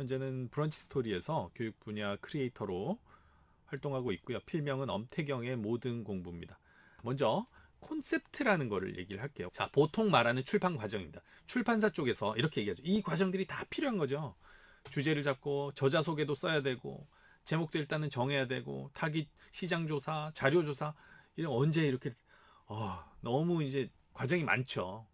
현재는 브런치 스토리에서 교육 분야 크리에이터로 활동하고 있고요. 필명은 엄태경의 모든 공부입니다. 먼저 콘셉트라는 거를 얘기를 할게요. 자, 보통 말하는 출판 과정입니다. 출판사 쪽에서 이렇게 얘기하죠. 이 과정들이 다 필요한 거죠. 주제를 잡고 저자 소개도 써야 되고 제목도 일단은 정해야 되고 타깃 시장 조사, 자료 조사 이런 언제 이렇게 너무 이제 과정이 많죠.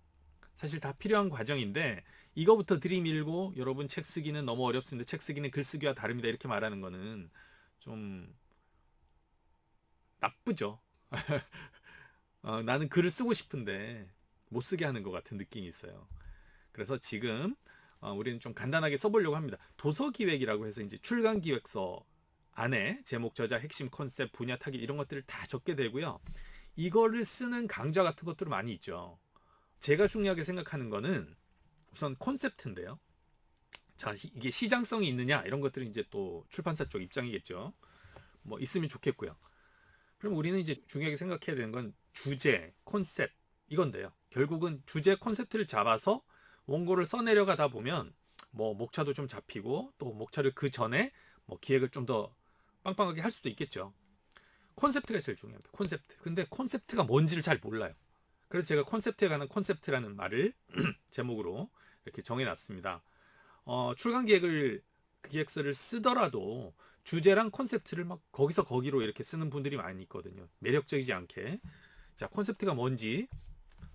사실 다 필요한 과정인데 이거부터 들이밀고 여러분 책 쓰기는 너무 어렵습니다. 책 쓰기는 글쓰기와 다릅니다. 이렇게 말하는 거는 좀 나쁘죠. 나는 글을 쓰고 싶은데 못 쓰게 하는 것 같은 느낌이 있어요. 그래서 지금 우리는 좀 간단하게 써보려고 합니다. 도서기획이라고 해서 이제 출간기획서 안에 제목, 저자, 핵심 컨셉, 분야, 타깃 이런 것들을 다 적게 되고요. 이거를 쓰는 강좌 같은 것들이 많이 있죠. 제가 중요하게 생각하는 거는 우선 콘셉트인데요. 자, 이게 시장성이 있느냐 이런 것들은 이제 또 출판사 쪽 입장이겠죠. 뭐 있으면 좋겠고요. 그럼 우리는 이제 중요하게 생각해야 되는 건 주제, 콘셉트 이건데요. 결국은 주제 콘셉트를 잡아서 원고를 써내려가다 보면 뭐 목차도 좀 잡히고 또 목차를 그 전에 뭐 기획을 좀 더 빵빵하게 할 수도 있겠죠. 콘셉트가 제일 중요합니다. 콘셉트. 근데 콘셉트가 뭔지를 잘 몰라요. 그래서 제가 콘셉트에 관한 콘셉트라는 말을 제목으로 이렇게 정해놨습니다. 출간 기획서를 쓰더라도 주제랑 콘셉트를 막 거기서 거기로 이렇게 쓰는 분들이 많이 있거든요. 매력적이지 않게. 자, 콘셉트가 뭔지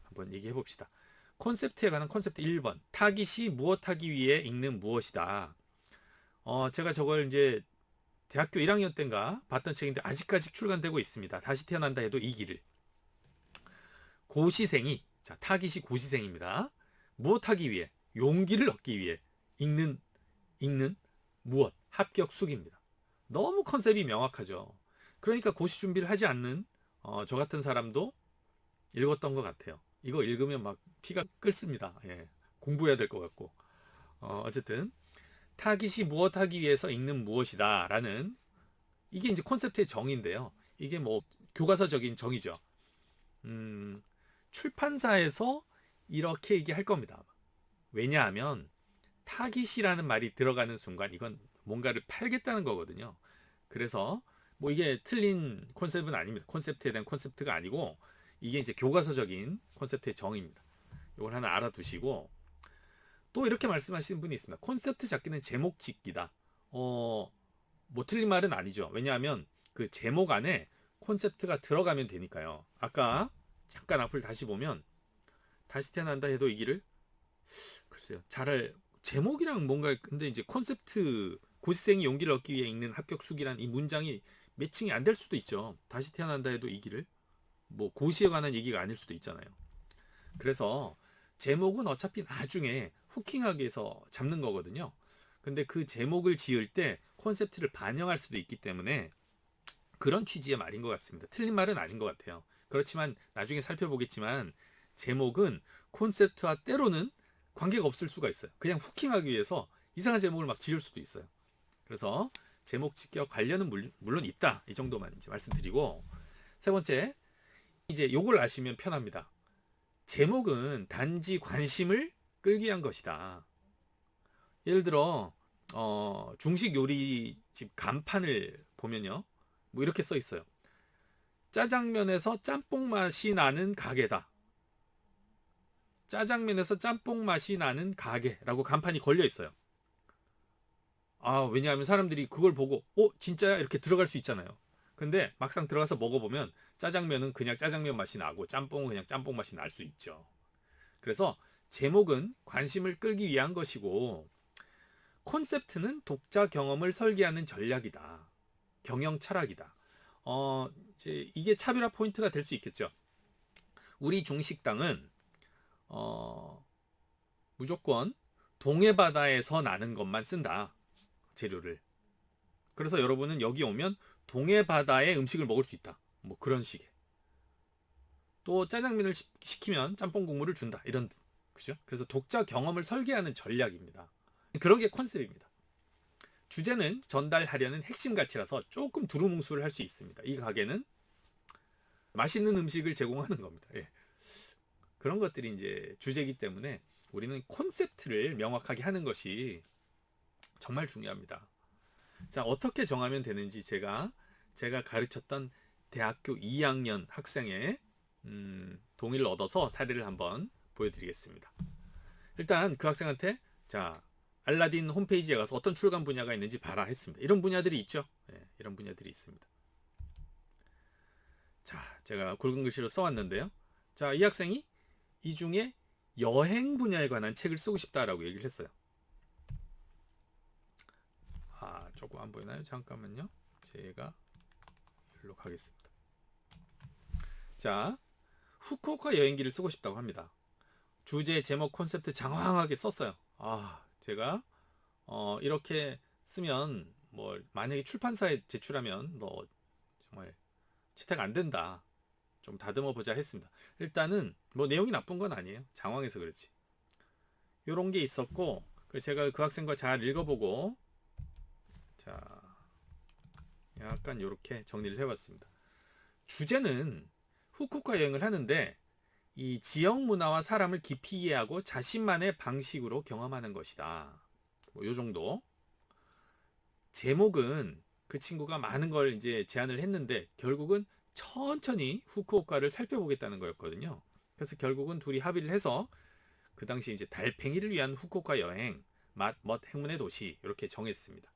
한번 얘기해 봅시다. 콘셉트에 관한 콘셉트 1번. 타깃이 무엇하기 위해 읽는 무엇이다. 제가 저걸 이제 대학교 1학년 때인가 봤던 책인데 아직까지 출간되고 있습니다. 다시 태어난다 해도 이 길을. 고시생이, 자, 타깃이 고시생입니다. 무엇하기 위해, 용기를 얻기 위해 읽는 무엇, 합격 수기입니다. 너무 컨셉이 명확하죠. 그러니까 고시 준비를 하지 않는 저 같은 사람도 읽었던 것 같아요. 이거 읽으면 막 피가 끓습니다. 예, 공부해야 될 것 같고. 어쨌든 타깃이 무엇하기 위해서 읽는 무엇이다 라는 이게 이제 콘셉트의 정의인데요. 이게 뭐 교과서적인 정의죠. 출판사에서 이렇게 얘기할 겁니다. 왜냐하면 타깃이라는 말이 들어가는 순간 이건 뭔가를 팔겠다는 거거든요. 그래서 뭐 이게 틀린 콘셉트는 아닙니다. 콘셉트에 대한 콘셉트가 아니고 이게 이제 교과서적인 콘셉트의 정의입니다. 이걸 하나 알아두시고 또 이렇게 말씀하시는 분이 있습니다. 콘셉트 잡기는 제목 짓기다. 뭐 틀린 말은 아니죠. 왜냐하면 그 제목 안에 콘셉트가 들어가면 되니까요. 아까 잠깐 앞을 다시 보면 다시 태어난다 해도 이 길을 글쎄요. 잘 제목이랑 뭔가 근데 이제 콘셉트 고시생이 용기를 얻기 위해 읽는 합격 수기란 이 문장이 매칭이 안 될 수도 있죠. 다시 태어난다 해도 이 길을 뭐 고시에 관한 얘기가 아닐 수도 있잖아요. 그래서 제목은 어차피 나중에 후킹하기 위해서 잡는 거거든요. 근데 그 제목을 지을 때 콘셉트를 반영할 수도 있기 때문에 그런 취지의 말인 것 같습니다. 틀린 말은 아닌 것 같아요. 그렇지만 나중에 살펴보겠지만 제목은 콘셉트와 때로는 관계가 없을 수가 있어요. 그냥 후킹하기 위해서 이상한 제목을 막 지을 수도 있어요. 그래서 제목 짓기와 관련은 물론 있다. 이 정도만 이제 말씀드리고 세 번째 이제 요걸 아시면 편합니다. 제목은 단지 관심을 끌기 위한 것이다. 예를 들어 중식 요리집 간판을 보면요. 뭐 이렇게 써 있어요. 짜장면에서 짬뽕 맛이 나는 가게다. 짜장면에서 짬뽕 맛이 나는 가게라고 간판이 걸려 있어요. 왜냐하면 사람들이 그걸 보고 진짜야? 이렇게 들어갈 수 있잖아요. 근데 막상 들어가서 먹어보면 짜장면은 그냥 짜장면 맛이 나고 짬뽕은 그냥 짬뽕 맛이 날 수 있죠. 그래서 제목은 관심을 끌기 위한 것이고 콘셉트는 독자 경험을 설계하는 전략이다. 경영 철학이다. 이제 이게 차별화 포인트가 될 수 있겠죠. 우리 중식당은 무조건 동해바다에서 나는 것만 쓴다. 재료를. 그래서 여러분은 여기 오면 동해바다의 음식을 먹을 수 있다. 뭐 그런 식의. 또 짜장면을 시키면 짬뽕 국물을 준다. 이런 그죠? 그래서 독자 경험을 설계하는 전략입니다. 그런 게 컨셉입니다. 주제는 전달하려는 핵심 가치라서 조금 두루뭉술을 할 수 있습니다. 이 가게는 맛있는 음식을 제공하는 겁니다. 예. 그런 것들이 이제 주제이기 때문에 우리는 콘셉트를 명확하게 하는 것이 정말 중요합니다. 자, 어떻게 정하면 되는지 제가 가르쳤던 대학교 2학년 학생의 동의를 얻어서 사례를 한번 보여드리겠습니다. 일단 그 학생한테 자, 알라딘 홈페이지에 가서 어떤 출간 분야가 있는지 봐라 했습니다. 이런 분야들이 있죠. 네, 이런 분야들이 있습니다. 자, 제가 굵은 글씨로 써왔는데요. 자, 이 학생이 이 중에 여행 분야에 관한 책을 쓰고 싶다라고 얘기를 했어요. 아, 조금 안 보이나요? 잠깐만요. 제가 여기로 가겠습니다. 자, 후쿠오카 여행기를 쓰고 싶다고 합니다. 주제, 제목, 콘셉트 장황하게 썼어요. 아, 제가 이렇게 쓰면 뭐 만약에 출판사에 제출하면 너 정말 채택 안 된다. 좀 다듬어 보자 했습니다. 일단은 뭐 내용이 나쁜 건 아니에요. 장황해서 그렇지. 요런 게 있었고 제가 그 학생과 잘 읽어보고 자, 약간 요렇게 정리를 해봤습니다. 주제는 후쿠오카 여행을 하는데 이 지역 문화와 사람을 깊이 이해하고 자신만의 방식으로 경험하는 것이다. 뭐 요 정도. 제목은 그 친구가 많은 걸 이제 제안을 했는데 결국은 천천히 후쿠오카를 살펴보겠다는 거였거든요. 그래서 결국은 둘이 합의를 해서 그 당시 이제 달팽이를 위한 후쿠오카 여행, 멋 행운의 도시 이렇게 정했습니다.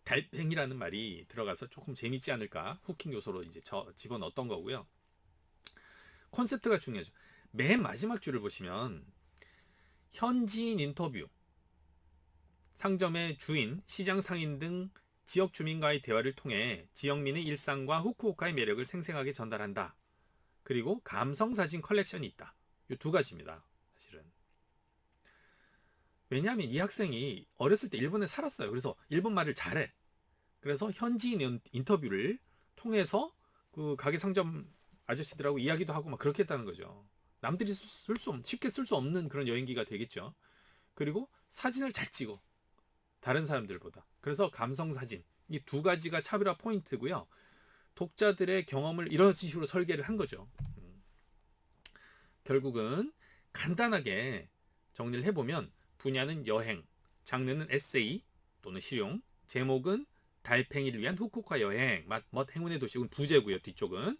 달팽이라는 말이 들어가서 조금 재밌지 않을까 후킹 요소로 이제 집어넣었던 거고요. 콘셉트가 중요하죠. 맨 마지막 줄을 보시면 현지인 인터뷰, 상점의 주인, 시장 상인 등 지역 주민과의 대화를 통해 지역민의 일상과 후쿠오카의 매력을 생생하게 전달한다. 그리고 감성사진 컬렉션이 있다. 이 두 가지입니다. 사실은. 왜냐하면 이 학생이 어렸을 때 일본에 살았어요. 그래서 일본 말을 잘해. 그래서 현지인 인터뷰를 통해서 그 가게 상점 아저씨들하고 이야기도 하고 막 그렇게 했다는 거죠. 남들이 쉽게 쓸 수 없는 그런 여행기가 되겠죠. 그리고 사진을 잘 찍어. 다른 사람들보다. 그래서 감성 사진. 이 두 가지가 차별화 포인트고요. 독자들의 경험을 이런 식으로 설계를 한 거죠. 결국은 간단하게 정리를 해보면 분야는 여행, 장르는 에세이 또는 실용, 제목은 달팽이를 위한 후쿠오카 여행, 멋 행운의 도시, 이건 부제고요. 뒤쪽은.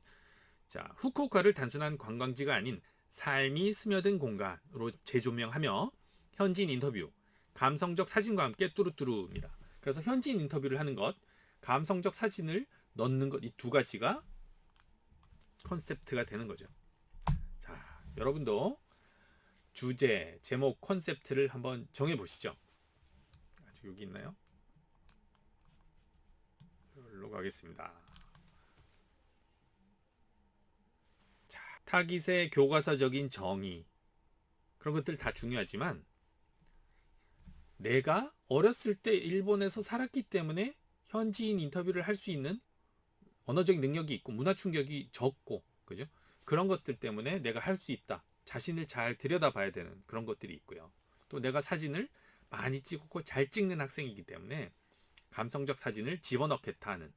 자, 후쿠오카를 단순한 관광지가 아닌 삶이 스며든 공간으로 재조명하며 현지인 인터뷰, 감성적 사진과 함께 뚜루뚜루입니다. 그래서 현지인 인터뷰를 하는 것, 감성적 사진을 넣는 것, 이 두 가지가 컨셉트가 되는 거죠. 자, 여러분도 주제, 제목, 컨셉트를 한번 정해 보시죠. 아직 여기 있나요? 여기로 가겠습니다. 자, 타깃의 교과서적인 정의, 그런 것들 다 중요하지만 내가 어렸을 때 일본에서 살았기 때문에 현지인 인터뷰를 할 수 있는 언어적인 능력이 있고 문화 충격이 적고 그죠? 그런 것들 때문에 내가 할 수 있다. 자신을 잘 들여다봐야 되는 그런 것들이 있고요. 또 내가 사진을 많이 찍고 잘 찍는 학생이기 때문에 감성적 사진을 집어넣겠다 하는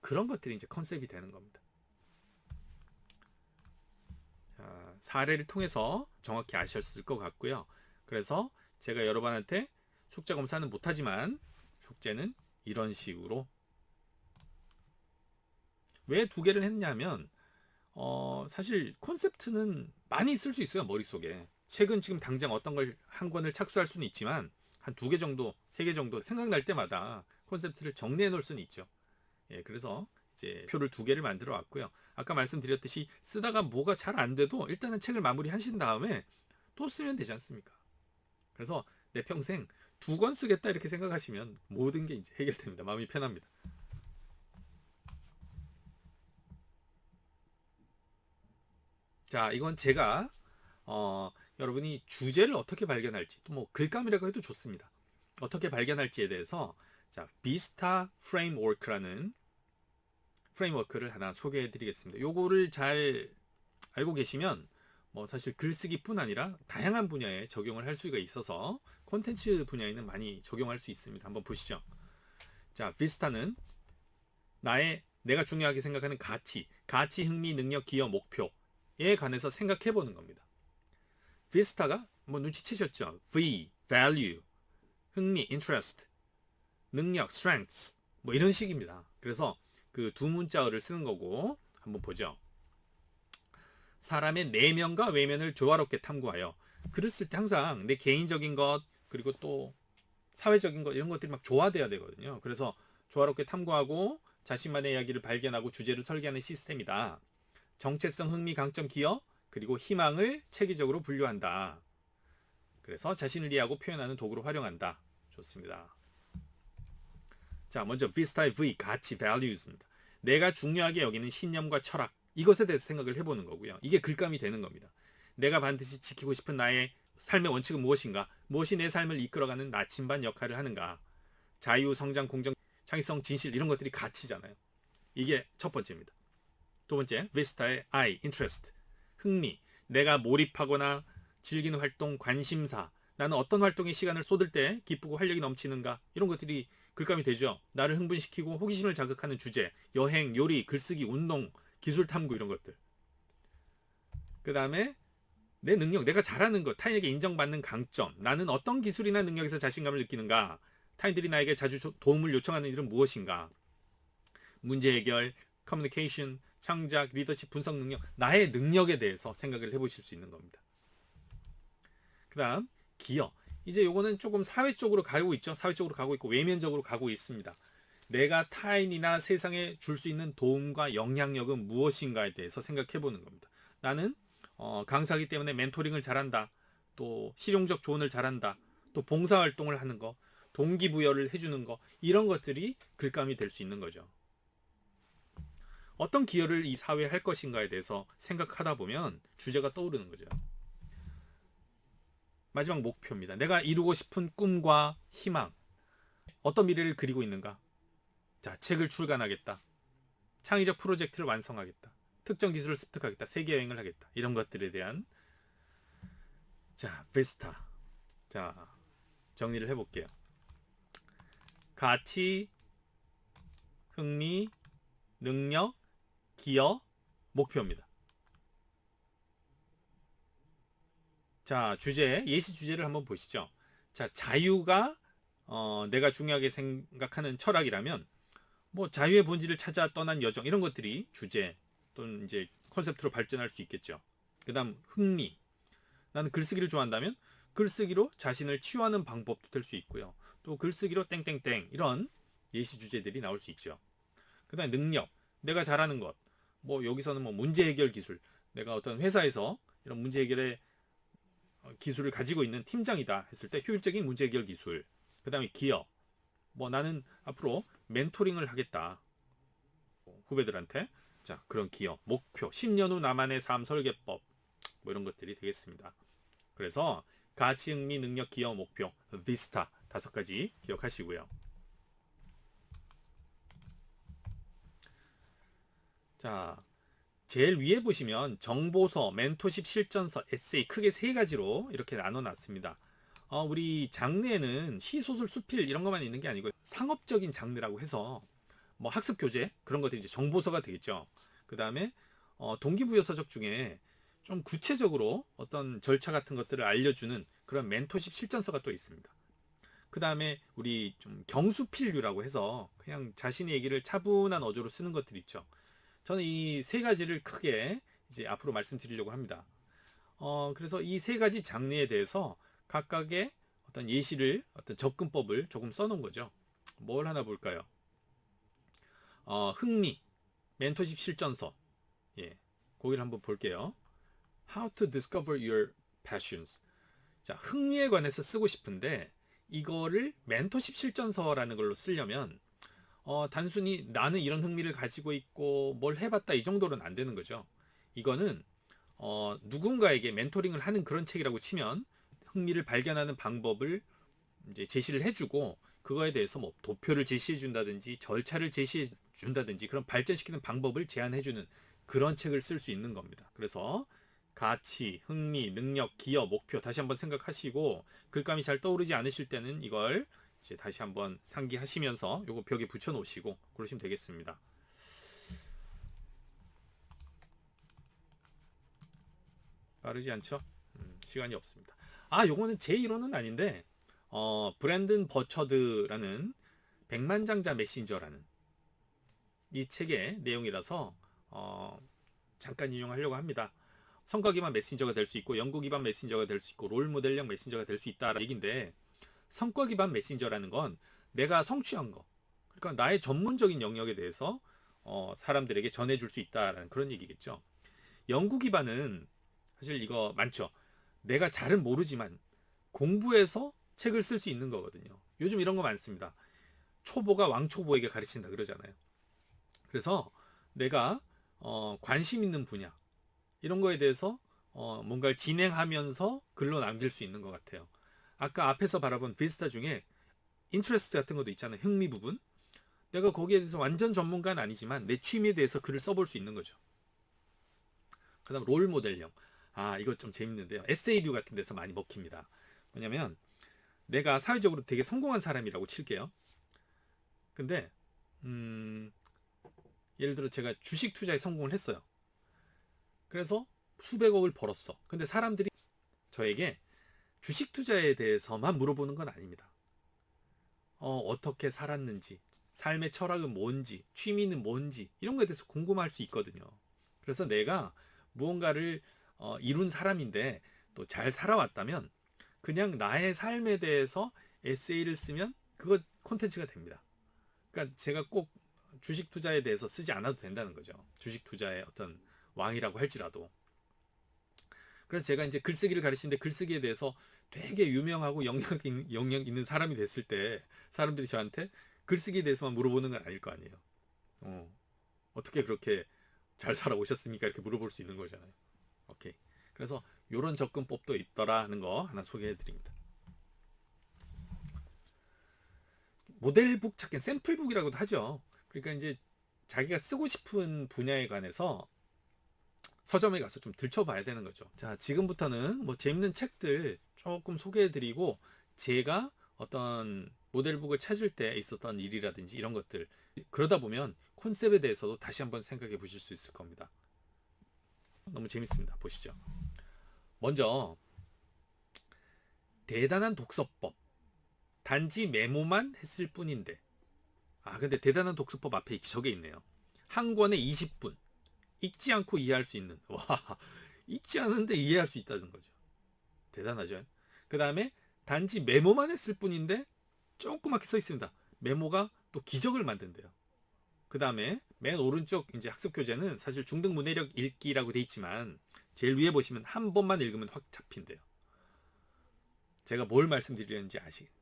그런 것들이 이제 컨셉이 되는 겁니다. 자, 사례를 통해서 정확히 아셨을 것 같고요. 그래서 제가 여러분한테 숙제 검사는 못하지만 숙제는 이런 식으로 왜 두 개를 했냐면 사실 콘셉트는 많이 쓸 수 있어요. 머릿속에. 책은 지금 당장 어떤 걸 한 권을 착수할 수는 있지만 한 두 개 정도, 세 개 정도 생각날 때마다 콘셉트를 정리해 놓을 수는 있죠. 예, 그래서 이제 표를 두 개를 만들어 왔고요. 아까 말씀드렸듯이 쓰다가 뭐가 잘 안 돼도 일단은 책을 마무리 하신 다음에 또 쓰면 되지 않습니까? 그래서 내 평생 두 권 쓰겠다 이렇게 생각하시면 모든 게 이제 해결됩니다. 마음이 편합니다. 자, 이건 제가 여러분이 주제를 어떻게 발견할지 또 뭐 글감이라고 해도 좋습니다. 어떻게 발견할지에 대해서 자, 비스타 프레임워크라는 프레임워크를 하나 소개해 드리겠습니다. 요거를 잘 알고 계시면 뭐 사실 글쓰기뿐 아니라 다양한 분야에 적용을 할 수가 있어서 콘텐츠 분야에는 많이 적용할 수 있습니다. 한번 보시죠. 자, 비스타는 내가 중요하게 생각하는 가치, 흥미, 능력, 기여, 목표에 관해서 생각해 보는 겁니다. 비스타가 뭐 눈치채셨죠? V, value, 흥미, interest. 능력, strengths 뭐 이런 식입니다. 그래서 그 두 문자어를 쓰는 거고 한번 보죠. 사람의 내면과 외면을 조화롭게 탐구하여. 글을 쓸 때 항상 내 개인적인 것 그리고 또 사회적인 것 이런 것들이 막 조화돼야 되거든요. 그래서 조화롭게 탐구하고 자신만의 이야기를 발견하고 주제를 설계하는 시스템이다. 정체성, 흥미, 강점, 기여 그리고 희망을 체계적으로 분류한다. 그래서 자신을 이해하고 표현하는 도구로 활용한다. 좋습니다. 자, 먼저 Vsta의 V, 가치, values입니다. 내가 중요하게 여기는 신념과 철학, 이것에 대해서 생각을 해보는 거고요. 이게 글감이 되는 겁니다. 내가 반드시 지키고 싶은 나의 삶의 원칙은 무엇인가? 무엇이 내 삶을 이끌어가는 나침반 역할을 하는가? 자유, 성장, 공정, 창의성, 진실 이런 것들이 가치잖아요. 이게 첫 번째입니다. 두 번째, Vista의 I, interest, 흥미. 내가 몰입하거나 즐기는 활동, 관심사. 나는 어떤 활동에 시간을 쏟을 때 기쁘고 활력이 넘치는가? 이런 것들이 글감이 되죠. 나를 흥분시키고 호기심을 자극하는 주제, 여행, 요리, 글쓰기, 운동, 기술 탐구 이런 것들. 그 다음에 내 능력, 내가 잘하는 것, 타인에게 인정받는 강점. 나는 어떤 기술이나 능력에서 자신감을 느끼는가? 타인들이 나에게 자주 도움을 요청하는 일은 무엇인가? 문제 해결, 커뮤니케이션, 창작, 리더십, 분석 능력, 나의 능력에 대해서 생각을 해보실 수 있는 겁니다. 그 다음 기여. 이제 요거는 조금 사회 쪽으로 가고 있죠. 사회 쪽으로 가고 있고 외면적으로 가고 있습니다. 내가 타인이나 세상에 줄 수 있는 도움과 영향력은 무엇인가에 대해서 생각해 보는 겁니다. 나는 강사이기 때문에 멘토링을 잘한다. 또 실용적 조언을 잘한다. 또 봉사활동을 하는 거, 동기부여를 해주는 거 이런 것들이 글감이 될 수 있는 거죠. 어떤 기여를 이 사회에 할 것인가에 대해서 생각하다 보면 주제가 떠오르는 거죠. 마지막 목표입니다. 내가 이루고 싶은 꿈과 희망. 어떤 미래를 그리고 있는가? 자, 책을 출간하겠다. 창의적 프로젝트를 완성하겠다. 특정 기술을 습득하겠다. 세계 여행을 하겠다. 이런 것들에 대한 자, 베스타. 자, 정리를 해볼게요. 가치, 흥미, 능력, 기여, 목표입니다. 자, 주제, 예시 주제를 한번 보시죠. 자, 자유가 내가 중요하게 생각하는 철학이라면 뭐 자유의 본질을 찾아 떠난 여정 이런 것들이 주제 또는 이제 컨셉트로 발전할 수 있겠죠. 그다음 흥미. 나는 글쓰기를 좋아한다면 글쓰기로 자신을 치유하는 방법도 될 수 있고요. 또 글쓰기로 땡땡땡 이런 예시 주제들이 나올 수 있죠. 그다음 능력. 내가 잘하는 것. 뭐 여기서는 뭐 문제 해결 기술. 내가 어떤 회사에서 이런 문제 해결의 기술을 가지고 있는 팀장이다 했을 때 효율적인 문제 해결 기술. 그다음에 기여. 뭐 나는 앞으로 멘토링을 하겠다. 후배들한테. 자, 그런 기여, 목표, 10년 후 나만의 삶 설계법. 뭐 이런 것들이 되겠습니다. 그래서 가치, 흥미, 능력, 기여, 목표, 비스타 5가지 기억하시고요. 자, 제일 위에 보시면 정보서, 멘토십 실전서, 에세이 크게 3가지로 이렇게 나눠놨습니다. 우리 장르에는 시소설, 수필 이런 것만 있는 게 아니고 상업적인 장르라고 해서 뭐 학습 교재 그런 것들이 이제 정보서가 되겠죠. 그 다음에 동기부여 서적 중에 좀 구체적으로 어떤 절차 같은 것들을 알려주는 그런 멘토십 실전서가 또 있습니다. 그 다음에 우리 좀 경수필류라고 해서 그냥 자신의 얘기를 차분한 어조로 쓰는 것들이 있죠. 저는 이 3가지를 크게 이제 앞으로 말씀드리려고 합니다. 그래서 이 3가지 장르에 대해서 각각의 어떤 예시를 어떤 접근법을 조금 써놓은 거죠. 뭘 하나 볼까요? 흥미, 멘토십 실전서. 예, 거기를 한번 볼게요. How to discover your passions. 자, 흥미에 관해서 쓰고 싶은데 이거를 멘토십 실전서라는 걸로 쓰려면 단순히 나는 이런 흥미를 가지고 있고 뭘 해봤다 이 정도로는 안 되는 거죠. 이거는 누군가에게 멘토링을 하는 그런 책이라고 치면 흥미를 발견하는 방법을 이제 제시를 해주고 그거에 대해서 뭐 도표를 제시해 준다든지 절차를 제시해 준다든지 그런 발전시키는 방법을 제안해주는 그런 책을 쓸 수 있는 겁니다. 그래서 가치, 흥미, 능력, 기여, 목표 다시 한번 생각하시고 글감이 잘 떠오르지 않으실 때는 이걸 이제 다시 한번 상기하시면서 요거 벽에 붙여 놓으시고 그러시면 되겠습니다. 빠르지 않죠? 시간이 없습니다. 요거는 제 이론은 아닌데 브랜든 버처드라는 백만장자 메신저라는 이 책의 내용이라서 잠깐 인용하려고 합니다. 성과 기반 메신저가 될 수 있고 연구 기반 메신저가 될 수 있고 롤 모델형 메신저가 될 수 있다라는 얘기인데, 성과 기반 메신저라는 건 내가 성취한 거, 그러니까 나의 전문적인 영역에 대해서 사람들에게 전해줄 수 있다라는 그런 얘기겠죠. 연구 기반은 사실 이거 많죠. 내가 잘은 모르지만 공부해서 책을 쓸 수 있는 거거든요. 요즘 이런 거 많습니다. 초보가 왕초보에게 가르친다 그러잖아요. 그래서 내가 관심 있는 분야 이런 거에 대해서 뭔가를 진행하면서 글로 남길 수 있는 것 같아요. 아까 앞에서 바라본 비스타 중에 인트레스트 같은 것도 있잖아요. 흥미 부분. 내가 거기에 대해서 완전 전문가는 아니지만 내 취미에 대해서 글을 써볼 수 있는 거죠. 그 다음 롤 모델형. 이거 좀 재밌는데요. 에세이류 같은 데서 많이 먹힙니다. 뭐냐면 내가 사회적으로 되게 성공한 사람이라고 칠게요. 근데 예를 들어 제가 주식 투자에 성공을 했어요. 그래서 수백억을 벌었어. 근데 사람들이 저에게 주식 투자에 대해서만 물어보는 건 아닙니다. 어떻게 살았는지, 삶의 철학은 뭔지, 취미는 뭔지 이런 거에 대해서 궁금할 수 있거든요. 그래서 내가 무언가를 이룬 사람인데 또 잘 살아왔다면 그냥 나의 삶에 대해서 에세이를 쓰면 그거 콘텐츠가 됩니다. 그러니까 제가 꼭 주식 투자에 대해서 쓰지 않아도 된다는 거죠. 주식 투자의 어떤 왕이라고 할지라도. 그래서 제가 이제 글쓰기를 가르치는데 글쓰기에 대해서 되게 유명하고 영향 있는 사람이 됐을 때 사람들이 저한테 글쓰기에 대해서만 물어보는 건 아닐 거 아니에요. 어떻게 그렇게 잘 살아오셨습니까? 이렇게 물어볼 수 있는 거잖아요. 오케이. 그래서 이런 접근법도 있더라는 거 하나 소개해 드립니다. 모델북 찾기, 샘플북이라고도 하죠. 그러니까 이제 자기가 쓰고 싶은 분야에 관해서 서점에 가서 좀 들춰봐야 되는 거죠. 자, 지금부터는 뭐 재밌는 책들 조금 소개해드리고 제가 어떤 모델북을 찾을 때 있었던 일이라든지 이런 것들, 그러다 보면 컨셉에 대해서도 다시 한번 생각해 보실 수 있을 겁니다. 너무 재밌습니다. 보시죠. 먼저 대단한 독서법. 단지 메모만 했을 뿐인데. 근데 대단한 독서법 앞에 저게 있네요. 한 권에 20분. 읽지 않고 이해할 수 있는. 와, 읽지 않은데 이해할 수 있다는 거죠. 대단하죠. 그 다음에 단지 메모만 했을 뿐인데 조그맣게 써 있습니다. 메모가 또 기적을 만든대요. 그 다음에 맨 오른쪽 이제 학습 교재는 사실 중등 문해력 읽기라고 돼 있지만 제일 위에 보시면 한 번만 읽으면 확 잡힌대요. 제가 뭘 말씀드리려는지 아시겠나요?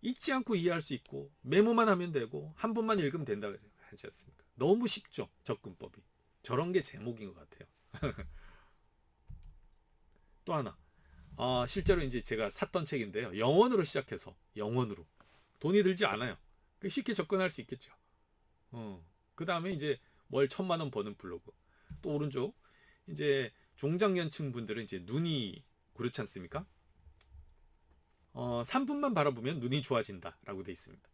읽지 않고 이해할 수 있고 메모만 하면 되고 한 번만 읽으면 된다고 하지 않습니까? 너무 쉽죠, 접근법이. 저런 게 제목인 것 같아요. 또 하나, 실제로 이제 제가 샀던 책인데요. 영원으로 시작해서 영원으로 돈이 들지 않아요. 쉽게 접근할 수 있겠죠. 그 다음에 이제 월 1,000만 원 버는 블로그. 또 오른쪽 이제 중장년층 분들은 이제 눈이 그렇지 않습니까? 3분만 바라보면 눈이 좋아진다라고 돼 있습니다.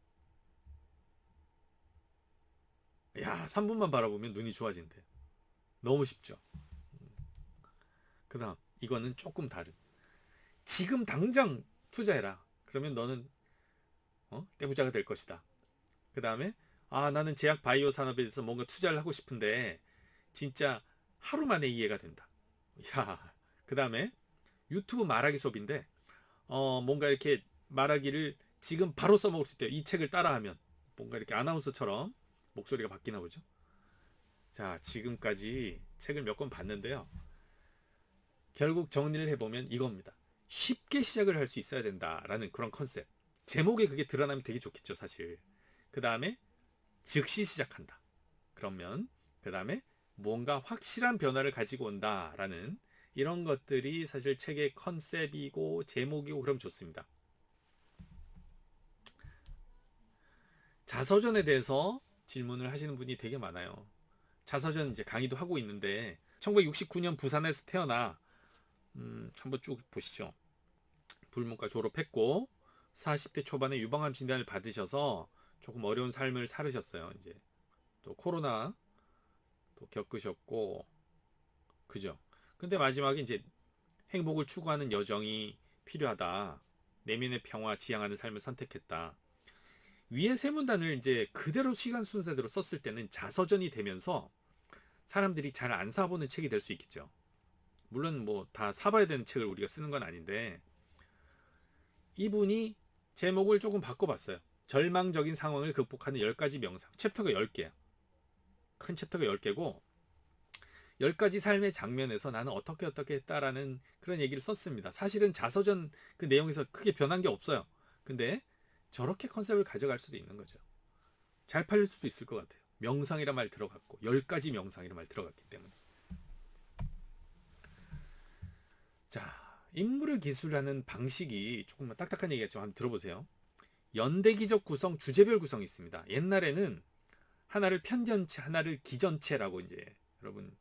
야, 3분만 바라보면 눈이 좋아진대. 너무 쉽죠. 그 다음 이거는 조금 다른. 지금 당장 투자해라. 그러면 너는 떼부자가 될 것이다. 그 다음에 나는 제약 바이오 산업에 대해서 뭔가 투자를 하고 싶은데 진짜 하루 만에 이해가 된다. 야, 그 다음에 유튜브 말하기 수업인데 뭔가 이렇게 말하기를 지금 바로 써먹을 수 있대요. 이 책을 따라하면 뭔가 이렇게 아나운서처럼 목소리가 바뀌나 보죠. 자, 지금까지 책을 몇 권 봤는데요. 결국 정리를 해보면 이겁니다. 쉽게 시작을 할 수 있어야 된다라는 그런 컨셉. 제목에 그게 드러나면 되게 좋겠죠, 사실. 그 다음에 즉시 시작한다. 그러면 그 다음에 뭔가 확실한 변화를 가지고 온다라는 이런 것들이 사실 책의 컨셉이고 제목이고 그럼 좋습니다. 자서전에 대해서 질문을 하시는 분이 되게 많아요. 자서전 이제 강의도 하고 있는데 1969년 부산에서 태어나 한번 쭉 보시죠. 불문과 졸업했고 40대 초반에 유방암 진단을 받으셔서 조금 어려운 삶을 살으셨어요. 이제 또 코로나 또 겪으셨고, 그죠? 근데 마지막에 이제 행복을 추구하는 여정이 필요하다. 내면의 평화 지향하는 삶을 선택했다. 위의 세 문단을 이제 그대로 시간 순서대로 썼을 때는 자서전이 되면서 사람들이 잘 안 사보는 책이 될 수 있겠죠. 물론 뭐 다 사봐야 되는 책을 우리가 쓰는 건 아닌데, 이분이 제목을 조금 바꿔봤어요. 절망적인 상황을 극복하는 10가지 명상. 챕터가 10개야. 큰 챕터가 10개고 10가지 삶의 장면에서 나는 어떻게 했다라는 그런 얘기를 썼습니다. 사실은 자서전 그 내용에서 크게 변한 게 없어요. 근데 저렇게 컨셉을 가져갈 수도 있는 거죠. 잘 팔릴 수도 있을 것 같아요. 명상이란 말 들어갔고 10가지 명상이란 말 들어갔기 때문에. 자, 인물을 기술하는 방식이 조금 딱딱한 얘기겠지만 한번 들어보세요. 연대기적 구성, 주제별 구성이 있습니다. 옛날에는 하나를 편전체, 하나를 기전체라고 이제 여러분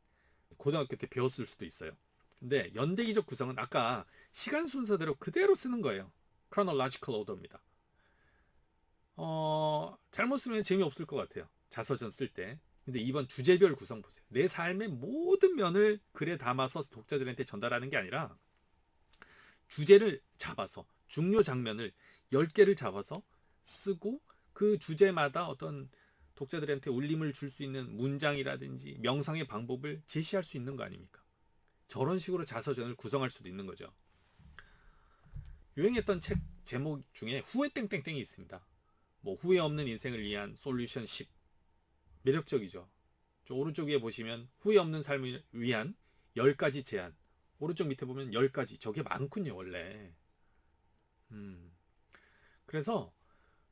고등학교 때 배웠을 수도 있어요. 근데 연대기적 구성은 아까 시간 순서대로 그대로 쓰는 거예요. chronological order입니다. 잘못 쓰면 재미없을 것 같아요. 자서전 쓸 때. 근데 이번 주제별 구성 보세요. 내 삶의 모든 면을 글에 담아서 독자들한테 전달하는 게 아니라 주제를 잡아서 중요 장면을 10개를 잡아서 쓰고 그 주제마다 어떤 독자들한테 울림을 줄 수 있는 문장이라든지 명상의 방법을 제시할 수 있는 거 아닙니까? 저런 식으로 자서전을 구성할 수도 있는 거죠. 유행했던 책 제목 중에 후회 땡땡땡이 있습니다. 뭐 후회 없는 인생을 위한 솔루션 10. 매력적이죠. 저 오른쪽 위에 보시면 후회 없는 삶을 위한 10가지 제안. 오른쪽 밑에 보면 10가지. 저게 많군요, 원래. 그래서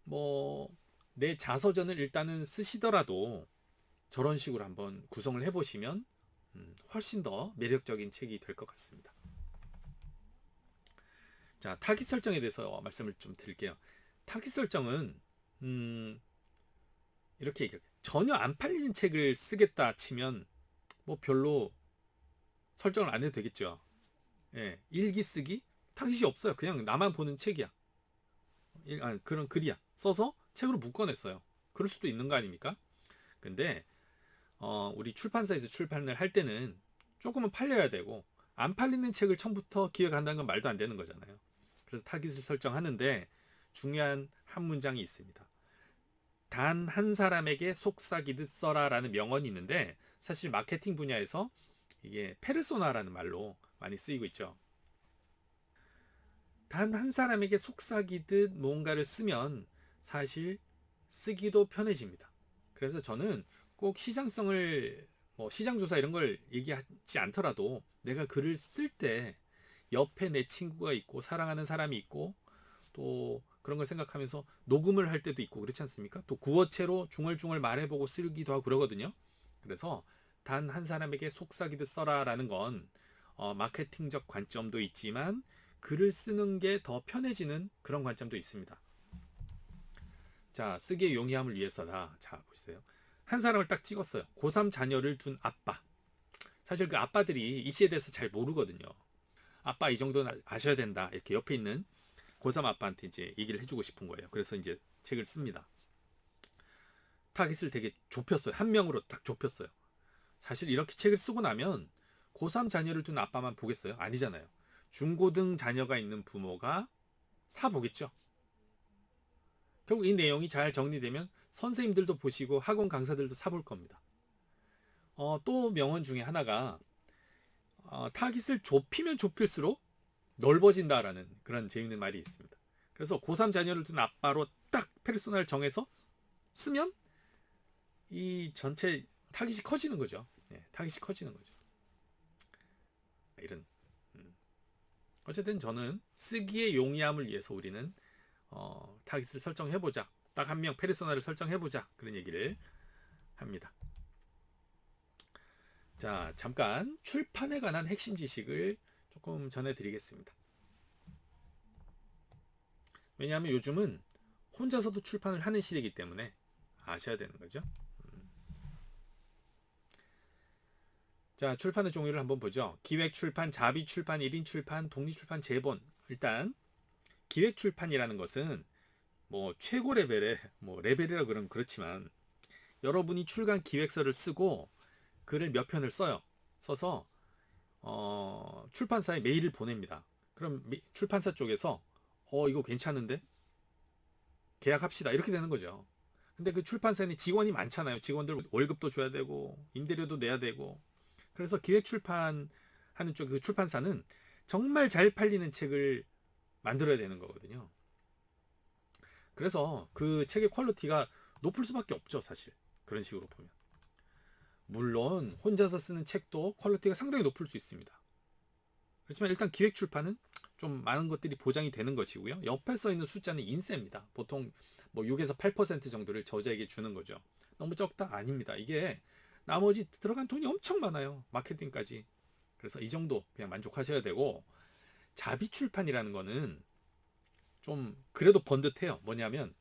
뭐 내 자서전을 일단은 쓰시더라도 저런 식으로 한번 구성을 해보시면 훨씬 더 매력적인 책이 될 것 같습니다. 자, 타깃 설정에 대해서 말씀을 좀 드릴게요. 타깃 설정은 이렇게 얘기해요. 전혀 안 팔리는 책을 쓰겠다 치면 뭐 별로 설정을 안 해도 되겠죠. 예, 일기 쓰기 타깃이 없어요. 그냥 나만 보는 책이야. 그런 글이야. 써서 책으로 묶어냈어요. 그럴 수도 있는 거 아닙니까? 근데 우리 출판사에서 출판을 할 때는 조금은 팔려야 되고 안 팔리는 책을 처음부터 기획한다는 건 말도 안 되는 거잖아요. 그래서 타깃을 설정하는데 중요한 한 문장이 있습니다. 단 한 사람에게 속삭이듯 써라라는 명언이 있는데 사실 마케팅 분야에서 이게 페르소나라는 말로 많이 쓰이고 있죠. 단 한 사람에게 속삭이듯 뭔가를 쓰면 사실 쓰기도 편해집니다. 그래서 저는 꼭 시장성을 시장조사 이런 걸 얘기하지 않더라도 내가 글을 쓸 때 옆에 내 친구가 있고 사랑하는 사람이 있고 또 그런 걸 생각하면서 녹음을 할 때도 있고 그렇지 않습니까? 또 구어체로 중얼중얼 말해보고 쓰기도 하고 그러거든요. 그래서 단 한 사람에게 속삭이듯 써라라는 건 마케팅적 관점도 있지만 글을 쓰는 게 더 편해지는 그런 관점도 있습니다. 자, 쓰기의 용이함을 위해서다. 자, 보세요. 한 사람을 딱 찍었어요. 고3 자녀를 둔 아빠. 사실 그 아빠들이 입시에 대해서 잘 모르거든요. 아빠 이 정도는 아셔야 된다. 이렇게 옆에 있는 고3 아빠한테 이제 얘기를 해주고 싶은 거예요. 그래서 이제 책을 씁니다. 타깃을 되게 좁혔어요. 한 명으로 딱 좁혔어요. 사실 이렇게 책을 쓰고 나면 고3 자녀를 둔 아빠만 보겠어요? 아니잖아요. 중고등 자녀가 있는 부모가 사보겠죠. 결국 이 내용이 잘 정리되면 선생님들도 보시고 학원 강사들도 사볼 겁니다. 또 명언 중에 하나가 타깃을 좁히면 좁힐수록 넓어진다라는 그런 재밌는 말이 있습니다. 그래서 고3 자녀를 둔 아빠로 딱 페르소나를 정해서 쓰면 이 전체 타깃이 커지는 거죠. 네, 타깃이 커지는 거죠. 이런 어쨌든 저는 쓰기의 용이함을 위해서 우리는 타깃을 설정해보자. 딱 한 명 페르소나를 설정해보자. 그런 얘기를 합니다. 자, 잠깐 출판에 관한 핵심 지식을 조금 전해드리겠습니다. 왜냐하면 요즘은 혼자서도 출판을 하는 시대이기 때문에 아셔야 되는 거죠. 자, 출판의 종류를 한번 보죠. 기획 출판, 자비 출판, 1인 출판, 독립 출판, 제본. 일단 기획 출판이라는 것은 뭐 최고 레벨의 레벨이라 그러면 그렇지만 여러분이 출간 기획서를 쓰고 글을 몇 편을 써요. 써서 출판사에 메일을 보냅니다. 그럼 출판사 쪽에서 이거 괜찮은데? 계약합시다. 이렇게 되는 거죠. 근데 그 출판사에는 직원이 많잖아요. 직원들 월급도 줘야 되고, 임대료도 내야 되고. 그래서 기획 출판하는 쪽 그 출판사는 정말 잘 팔리는 책을 만들어야 되는 거거든요. 그래서 그 책의 퀄리티가 높을 수밖에 없죠, 사실. 그런 식으로 보면. 물론 혼자서 쓰는 책도 퀄리티가 상당히 높을 수 있습니다. 그렇지만 일단 기획 출판은 좀 많은 것들이 보장이 되는 것이고요. 옆에 써 있는 숫자는 인세입니다. 보통 뭐 6에서 8% 정도를 저자에게 주는 거죠. 너무 적다? 아닙니다. 이게 나머지 들어간 돈이 엄청 많아요. 마케팅까지. 그래서 이 정도 그냥 만족하셔야 되고, 자비 출판이라는 거는 좀 그래도 번듯해요. 뭐냐면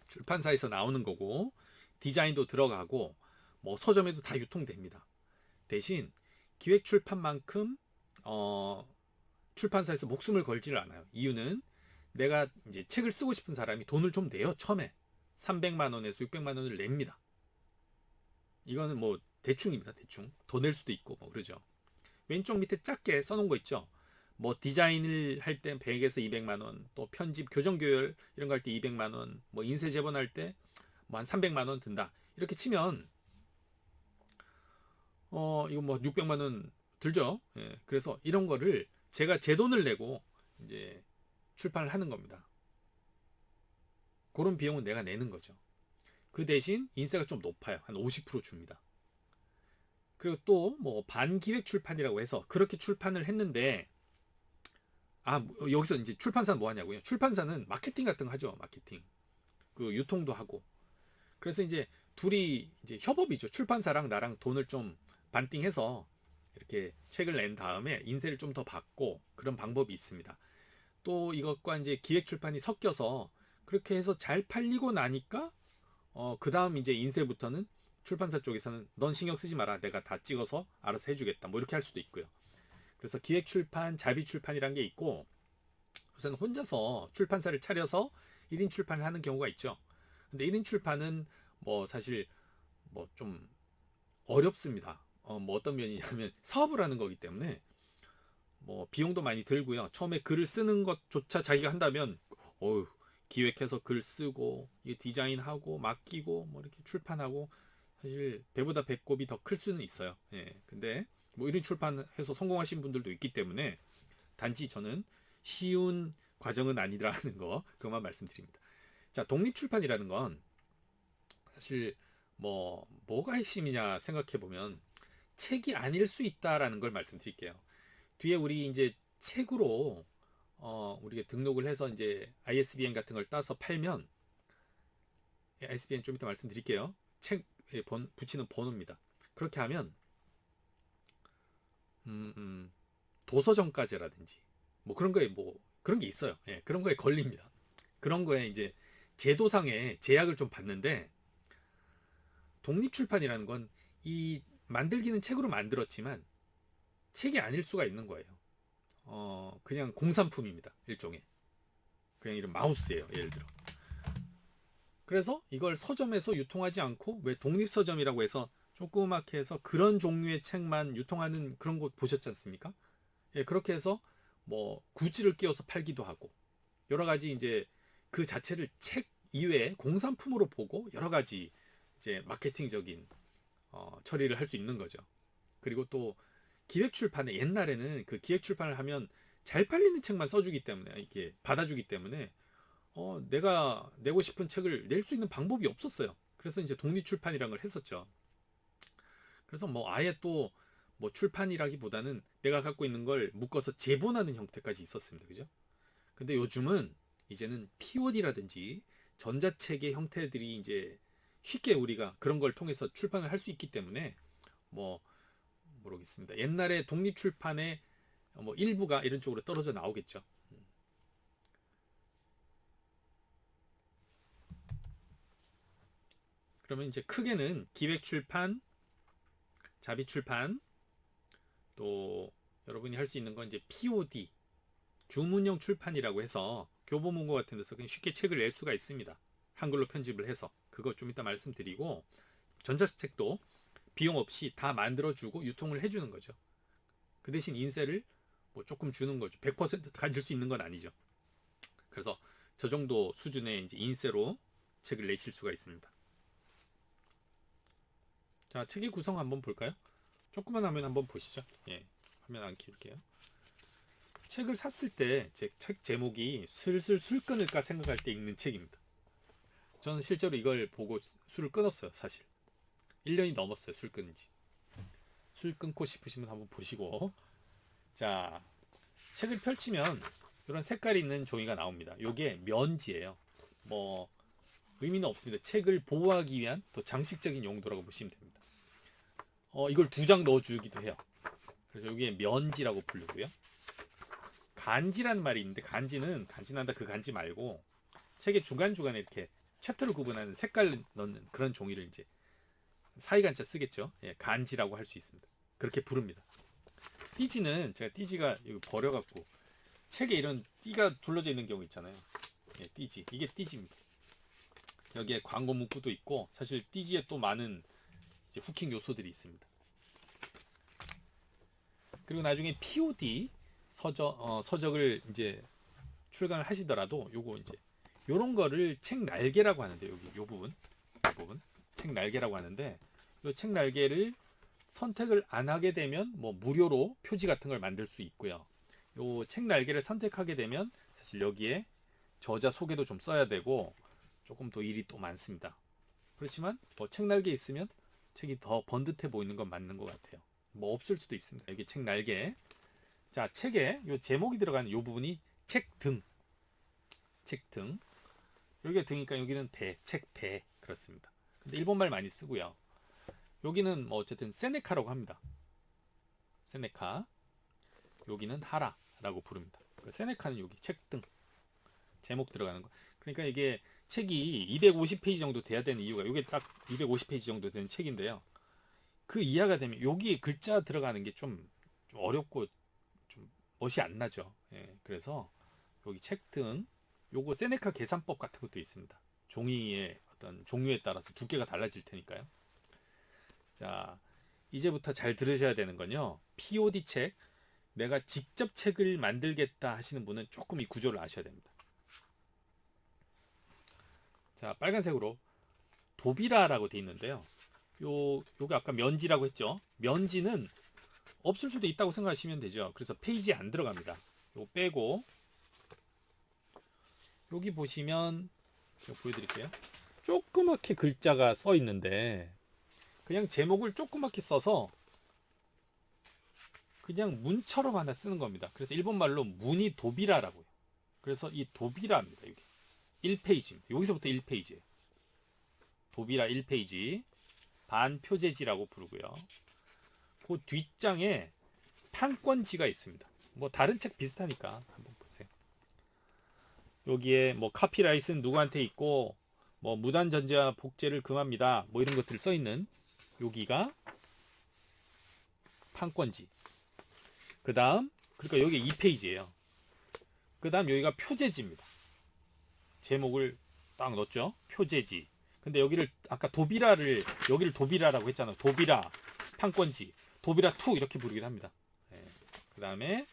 출판사에서 나오는 거고, 디자인도 들어가고, 뭐 서점에도 다 유통됩니다. 대신 기획 출판만큼 출판사에서 목숨을 걸지를 않아요. 이유는 내가 이제 책을 쓰고 싶은 사람이 돈을 좀 내요. 처음에 300만 원에서 600만 원을 냅니다. 이거는 뭐 대충입니다. 대충 더 낼 수도 있고 뭐 그러죠. 왼쪽 밑에 작게 써놓은 거 있죠. 뭐 디자인을 할 때 100에서 200만 원, 또 편집 교정 교열 이런 거 할 때 200만 원, 뭐 인쇄 제본할 때 뭐 한 300만 원 든다. 이렇게 치면 이거 뭐 600만 원 들죠. 예, 그래서 이런 거를 제가 제 돈을 내고 이제 출판을 하는 겁니다. 그런 비용은 내가 내는 거죠. 그 대신 인세가 좀 높아요. 한 50% 줍니다. 그리고 또 뭐 반기획 출판이라고 해서 그렇게 출판을 했는데, 여기서 이제 출판사는 뭐 하냐고요? 출판사는 마케팅 같은 거 하죠. 마케팅. 그 유통도 하고. 그래서 이제 둘이 이제 협업이죠. 출판사랑 나랑 돈을 좀 반띵해서 이렇게 책을 낸 다음에 인세를 좀 더 받고, 그런 방법이 있습니다. 또 이것과 이제 기획 출판이 섞여서 그렇게 해서 잘 팔리고 나니까 그 다음 이제 인쇄부터는 출판사 쪽에서는 넌 신경 쓰지 마라. 내가 다 찍어서 알아서 해주겠다. 뭐 이렇게 할 수도 있고요. 그래서 기획 출판, 자비 출판이란 게 있고, 우선 혼자서 출판사를 차려서 1인 출판을 하는 경우가 있죠. 근데 1인 출판은 뭐 사실 뭐 좀 어렵습니다. 뭐 어떤 면이냐면 사업을 하는 거기 때문에 뭐 비용도 많이 들고요. 처음에 글을 쓰는 것조차 자기가 한다면 어휴, 기획해서 글 쓰고 이게 디자인하고 맡기고 뭐 이렇게 출판하고, 사실 배보다 배꼽이 더 클 수는 있어요. 예. 근데 뭐 이런 출판해서 성공하신 분들도 있기 때문에, 단지 저는 쉬운 과정은 아니라는 거 그만 말씀드립니다. 자, 독립 출판이라는 건 사실 뭐가 핵심이냐 생각해 보면 책이 아닐 수 있다라는 걸 말씀드릴게요. 뒤에 우리 이제 책으로 우리가 등록을 해서 이제 ISBN 같은 걸 따서 팔면, ISBN 좀 이따 말씀드릴게요. 책에 붙이는 번호입니다. 그렇게 하면 도서정가제라든지 뭐 그런 거에 뭐 그런 게 있어요. 예, 그런 거에 걸립니다. 그런 거에 이제 제도상의 제약을 좀 받는데, 독립출판이라는 건 이 만들기는 책으로 만들었지만 책이 아닐 수가 있는 거예요. 그냥 공산품입니다. 일종의. 그냥 이런 마우스예요. 예를 들어. 그래서 이걸 서점에서 유통하지 않고, 왜 독립서점이라고 해서 조그맣게 해서 그런 종류의 책만 유통하는 그런 곳 보셨지 않습니까? 예, 그렇게 해서 뭐 굿즈를 끼워서 팔기도 하고, 여러 가지 이제 그 자체를 책 이외에 공산품으로 보고 여러 가지 이제 마케팅적인 처리를 할 수 있는 거죠. 그리고 또 기획 출판에, 옛날에는 그 기획 출판을 하면 잘 팔리는 책만 써주기 때문에, 이게 받아주기 때문에 내가 내고 싶은 책을 낼 수 있는 방법이 없었어요. 그래서 이제 독립 출판이라는 걸 했었죠. 그래서 뭐 아예 또 뭐 출판이라기보다는 내가 갖고 있는 걸 묶어서 제본하는 형태까지 있었습니다. 그죠? 근데 요즘은 이제는 POD라든지 전자책의 형태들이 이제 쉽게 우리가 그런 걸 통해서 출판을 할 수 있기 때문에, 뭐 모르겠습니다. 옛날에 독립 출판의 뭐 일부가 이런 쪽으로 떨어져 나오겠죠. 그러면 이제 크게는 기획 출판, 자비 출판, 또 여러분이 할 수 있는 건 이제 POD, 주문형 출판이라고 해서 교보문고 같은 데서 그냥 쉽게 책을 낼 수가 있습니다. 한글로 편집을 해서. 그거 좀 이따 말씀드리고, 전자책도 비용 없이 다 만들어주고 유통을 해주는 거죠. 그 대신 인세를 뭐 조금 주는 거죠. 100% 가질 수 있는 건 아니죠. 그래서 저 정도 수준의 이제 인쇄로 책을 내실 수가 있습니다. 자, 책의 구성 한번 볼까요? 조그만 화면 한번 보시죠. 예, 화면 안 키울게요. 책을 샀을 때 책 제목이 슬슬 술 끊을까 생각할 때 읽는 책입니다. 저는 실제로 이걸 보고 술을 끊었어요. 사실 1년이 넘었어요. 술 끊은 지. 술 끊고 싶으시면 한번 보시고. 자, 책을 펼치면 이런 색깔이 있는 종이가 나옵니다. 이게 면지예요. 뭐 의미는 없습니다. 책을 보호하기 위한 또 장식적인 용도라고 보시면 됩니다. 이걸 2장 넣어주기도 해요. 그래서 여기에 면지라고 부르고요. 간지라는 말이 있는데 간지는 간지난다 그 간지 말고 책의 중간중간에 이렇게 챕터를 구분하는 색깔 넣는 그런 종이를 이제 사이간자 쓰겠죠. 예, 간지라고 할 수 있습니다. 그렇게 부릅니다. 띠지는 제가 띠지가 이거 버려갖고 책에 이런 띠가 둘러져 있는 경우 있잖아요. 예, 띠지. 이게 띠지입니다. 여기에 광고 문구도 있고 사실 띠지에 또 많은 이제 후킹 요소들이 있습니다. 그리고 나중에 POD 서적을 이제 출간을 하시더라도 요거 이제 요런 거를 책 날개라고 하는데 여기 요 부분 책 날개라고 하는데 요 책 날개를 선택을 안 하게 되면 뭐 무료로 표지 같은 걸 만들 수 있고요. 요 책 날개를 선택하게 되면 사실 여기에 저자 소개도 좀 써야 되고 조금 더 일이 또 많습니다. 그렇지만 뭐 책 날개 있으면 책이 더 번듯해 보이는 건 맞는 것 같아요. 뭐 없을 수도 있습니다. 여기 책 날개. 자, 책에 요 제목이 들어가는 요 부분이 책등. 책등. 여기가 등이니까 여기는 배, 책배 그렇습니다. 근데 일본말 많이 쓰고요. 여기는 뭐 어쨌든 세네카라고 합니다. 세네카. 여기는 하라라고 부릅니다. 세네카는 여기 책등. 제목 들어가는 거. 그러니까 이게 책이 250페이지 정도 돼야 되는 이유가 이게 딱 250페이지 정도 되는 책인데요. 그 이하가 되면 여기 글자 들어가는 게 좀 어렵고 좀 멋이 안 나죠. 예, 그래서 여기 책등 요거 세네카 계산법 같은 것도 있습니다. 종이의 어떤 종류에 따라서 두께가 달라질 테니까요. 자, 이제부터 잘 들으셔야 되는 건요. POD 책, 내가 직접 책을 만들겠다 하시는 분은 조금 이 구조를 아셔야 됩니다. 자, 빨간색으로 도비라라고 돼 있는데요. 요게 아까 면지라고 했죠. 면지는 없을 수도 있다고 생각하시면 되죠. 그래서 페이지에 안 들어갑니다. 요거 빼고 여기 보시면 보여드릴게요. 조그맣게 글자가 써 있는데 그냥 제목을 조그맣게 써서 그냥 문처럼 하나 쓰는 겁니다. 그래서 일본말로 문이 도비라라고요. 그래서 이 도비라입니다. 여기 1페이지입니다. 여기서부터 1페이지예요. 도비라 1페이지 반표제지라고 부르고요. 그 뒷장에 판권지가 있습니다. 뭐 다른 책 비슷하니까 한번 보세요. 여기에 뭐 카피라이트는 누구한테 있고 뭐 무단전자 복제를 금합니다. 뭐 이런 것들 써 있는 여기가 판권지. 그 다음 그러니까 여기 2페이지예요. 그 다음 여기가 표제지입니다. 제목을 딱 넣었죠. 표제지. 근데 여기를 아까 여기를 도비라라고 했잖아요. 도비라 판권지 도비라 2 이렇게 부르긴 합니다. 네. 그 다음에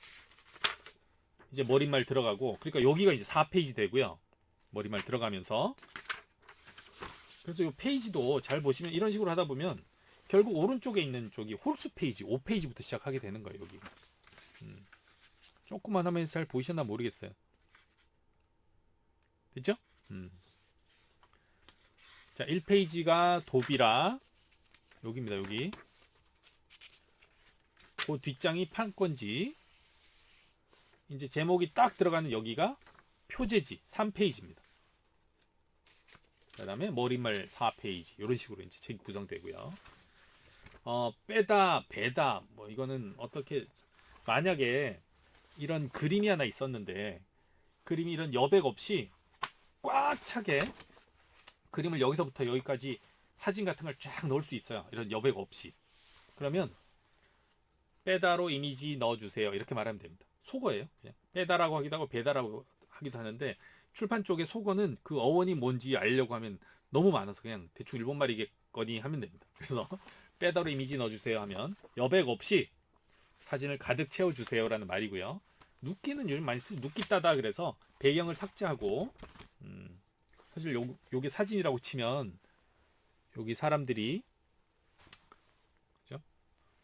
이제 머릿말 들어가고 그러니까 여기가 이제 4페이지 되고요. 머릿말 들어가면서 그래서 이 페이지도 잘 보시면 이런 식으로 하다 보면 결국 오른쪽에 있는 저기 홀수 페이지 5페이지부터 시작하게 되는 거예요. 여기 조금만 하면 잘 보이셨나 모르겠어요. 됐죠? 자, 1페이지가 도비라 여기입니다. 여기 그 뒷장이 판권지 이제 제목이 딱 들어가는 여기가 표제지 3페이지입니다. 그 다음에 머릿말 4페이지 이런 식으로 이제 책이 구성되고요. 빼다 배다 뭐 이거는 어떻게 만약에 이런 그림이 하나 있었는데 그림이 이런 여백 없이 꽉 차게 그림을 여기서부터 여기까지 사진 같은 걸 쫙 넣을 수 있어요. 이런 여백 없이. 그러면 빼다로 이미지 넣어주세요. 이렇게 말하면 됩니다. 속어예요. 그냥 빼다라고 하기도 하고 배다라고 하기도 하는데 출판 쪽에 속어는 그 어원이 뭔지 알려고 하면 너무 많아서 그냥 대충 일본말이겠거니 하면 됩니다. 그래서 빼다로 이미지 넣어주세요 하면 여백 없이 사진을 가득 채워주세요라는 말이고요. 눕기는 요즘 많이 쓰죠. 눕기 따다 그래서 배경을 삭제하고 사실 요게 사진이라고 치면 여기 사람들이 그죠?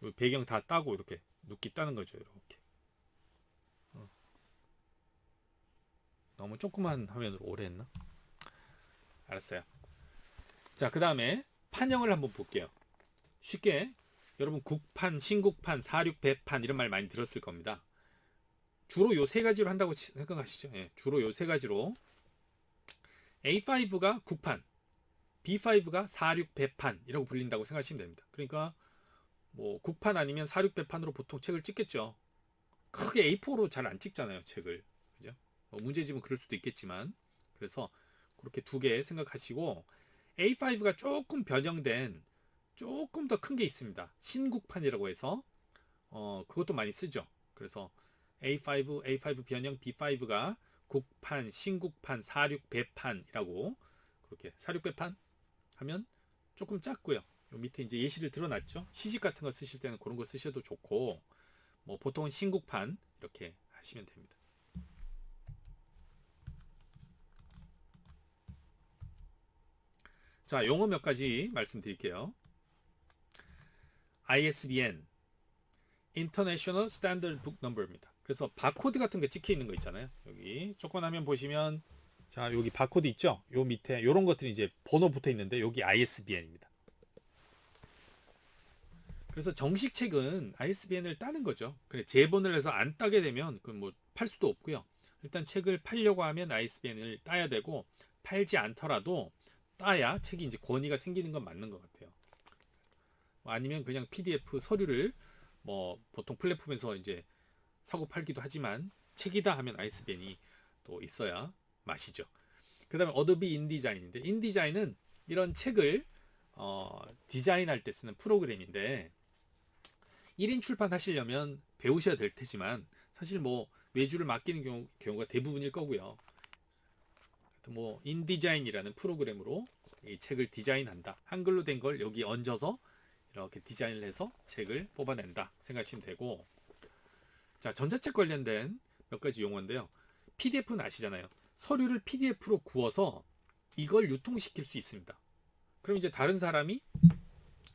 요 배경 다 따고 이렇게 눕기 따는 거죠. 이렇게. 너무 조그만 화면으로 오래 했나? 알았어요. 자, 그 다음에 판형을 한번 볼게요. 쉽게 여러분 국판, 신국판, 사륙, 배판 이런 말 많이 들었을 겁니다. 주로 요 세 가지로 한다고 생각하시죠. 예, 주로 요 세 가지로 A5가 국판, B5가 사륙, 배판이라고 불린다고 생각하시면 됩니다. 그러니까 뭐 국판 아니면 사륙, 배판으로 보통 책을 찍겠죠. 크게 A4로 잘 안 찍잖아요, 책을. 그죠? 뭐 문제집은 그럴 수도 있겠지만 그래서 그렇게 두 개 생각하시고 A5가 조금 변형된 조금 더 큰 게 있습니다. 신국판이라고 해서 그것도 많이 쓰죠. 그래서 A5 변형 B5가 국판, 신국판, 사륙, 배판이라고 그렇게 사륙, 배판 하면 조금 작고요. 요 밑에 이제 예시를 들어놨죠. 시집 같은 거 쓰실 때는 그런 거 쓰셔도 좋고 뭐 보통은 신국판 이렇게 하시면 됩니다. 자, 용어 몇 가지 말씀드릴게요. ISBN International Standard Book Number입니다. 그래서 바코드 같은 게 찍혀 있는 거 있잖아요. 여기 조건 화면 보시면 자, 여기 바코드 있죠? 요 밑에 이런 것들이 이제 번호 붙어 있는데 여기 ISBN입니다. 그래서 정식 책은 ISBN을 따는 거죠. 그래 재본을 해서 안 따게 되면 그 뭐 팔 수도 없고요. 일단 책을 팔려고 하면 ISBN을 따야 되고 팔지 않더라도 따야 책이 이제 권위가 생기는 건 맞는 것 같아요. 아니면 그냥 PDF 서류를 뭐 보통 플랫폼에서 이제 사고 팔기도 하지만 책이다 하면 ISBN이 또 있어야 맛이죠. 그 다음에 어도비 인디자인인데 인디자인은 이런 책을 디자인할 때 쓰는 프로그램인데 1인 출판하시려면 배우셔야 될 테지만 사실 뭐 외주를 맡기는 경우가 대부분일 거고요. 뭐 인디자인이라는 프로그램으로 이 책을 디자인한다. 한글로 된 걸 여기 얹어서 이렇게 디자인을 해서 책을 뽑아낸다 생각하시면 되고 자 전자책 관련된 몇 가지 용어인데요. PDF는 아시잖아요. 서류를 PDF로 구워서 이걸 유통시킬 수 있습니다. 그럼 이제 다른 사람이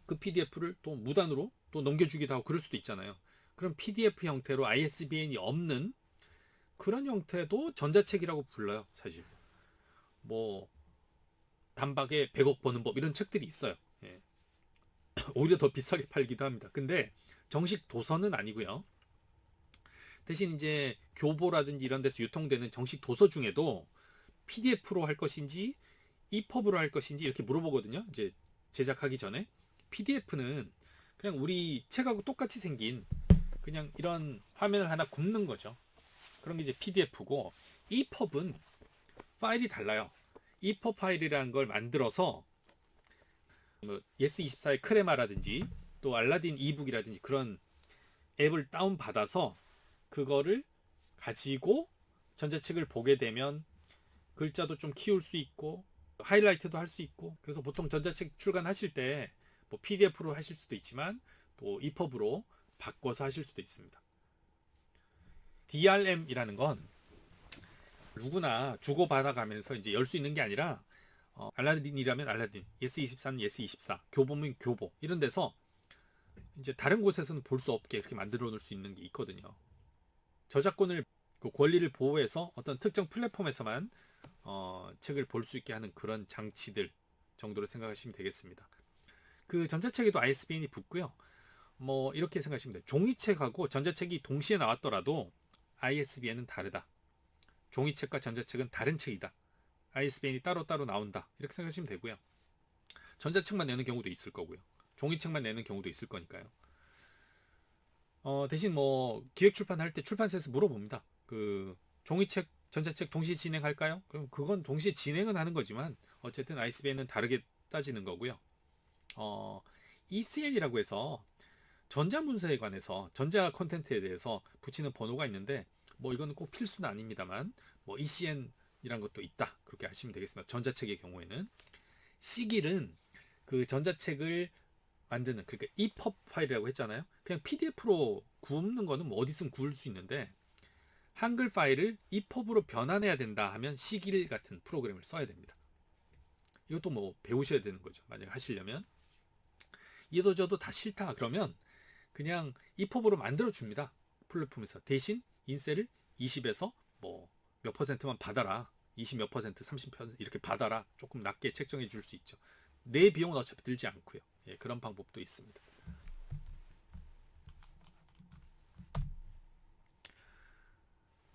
그 PDF를 또 무단으로 또 넘겨주기도 하고 그럴 수도 있잖아요. 그럼 PDF 형태로 ISBN이 없는 그런 형태도 전자책이라고 불러요. 사실 뭐 단박에 100억 버는 법 이런 책들이 있어요. 예. 오히려 더 비싸게 팔기도 합니다. 근데 정식 도서는 아니고요. 대신 이제 교보라든지 이런 데서 유통되는 정식 도서 중에도 PDF로 할 것인지 EPUB으로 할 것인지 이렇게 물어보거든요. 이제 제작하기 전에 PDF는 그냥 우리 책하고 똑같이 생긴 그냥 이런 화면을 하나 굽는 거죠. 그런 게 이제 PDF고 EPUB은 파일이 달라요. EPUB 파일이라는 걸 만들어서 뭐 예스24의 크레마라든지 또 알라딘 이북이라든지 그런 앱을 다운 받아서 그거를 가지고 전자책을 보게 되면 글자도 좀 키울 수 있고 하이라이트도 할 수 있고 그래서 보통 전자책 출간하실 때 뭐 PDF로 하실 수도 있지만 또 EPUB으로 바꿔서 하실 수도 있습니다. DRM이라는 건 누구나 주고받아가면서 이제 열 수 있는 게 아니라 알라딘이라면 알라딘, 예스24는 예스24, 교보면 교보 이런 데서 이제 다른 곳에서는 볼 수 없게 이렇게 만들어 놓을 수 있는 게 있거든요. 저작권을 그 권리를 보호해서 어떤 특정 플랫폼에서만 책을 볼 수 있게 하는 그런 장치들 정도로 생각하시면 되겠습니다. 그 전자책에도 ISBN이 붙고요. 뭐 이렇게 생각하시면 돼요. 종이책하고 전자책이 동시에 나왔더라도 ISBN은 다르다. 종이책과 전자책은 다른 책이다. ISBN이 따로따로 나온다. 이렇게 생각하시면 되고요. 전자책만 내는 경우도 있을 거고요. 종이책만 내는 경우도 있을 거니까요. 대신 뭐 기획 출판할 때 출판사에서 물어봅니다. 그 종이책, 전자책 동시에 진행할까요? 그럼 그건 동시에 진행은 하는 거지만 어쨌든 ISBN은 다르게 따지는 거고요. ECN이라고 해서 전자문서에 관해서 전자 콘텐츠에 대해서 붙이는 번호가 있는데 뭐 이거는 꼭 필수는 아닙니다만 뭐 ECN이란 것도 있다 그렇게 하시면 되겠습니다. 전자책의 경우에는 시길은 그 전자책을 만드는 그러니까 EPUB 파일이라고 했잖아요. 그냥 PDF로 굽는 거는 뭐 어디서든 구울 수 있는데 한글 파일을 EPUB으로 변환해야 된다 하면 시길 같은 프로그램을 써야 됩니다. 이것도 뭐 배우셔야 되는 거죠. 만약에 하시려면. 이도 저도 다 싫다 그러면 그냥 EPUB으로 만들어 줍니다. 플랫폼에서. 대신 인쇄를 20에서 뭐 몇 퍼센트만 받아라. 20 몇 퍼센트, 30% 이렇게 받아라. 조금 낮게 책정해 줄 수 있죠. 내 비용은 어차피 들지 않고요. 예, 그런 방법도 있습니다.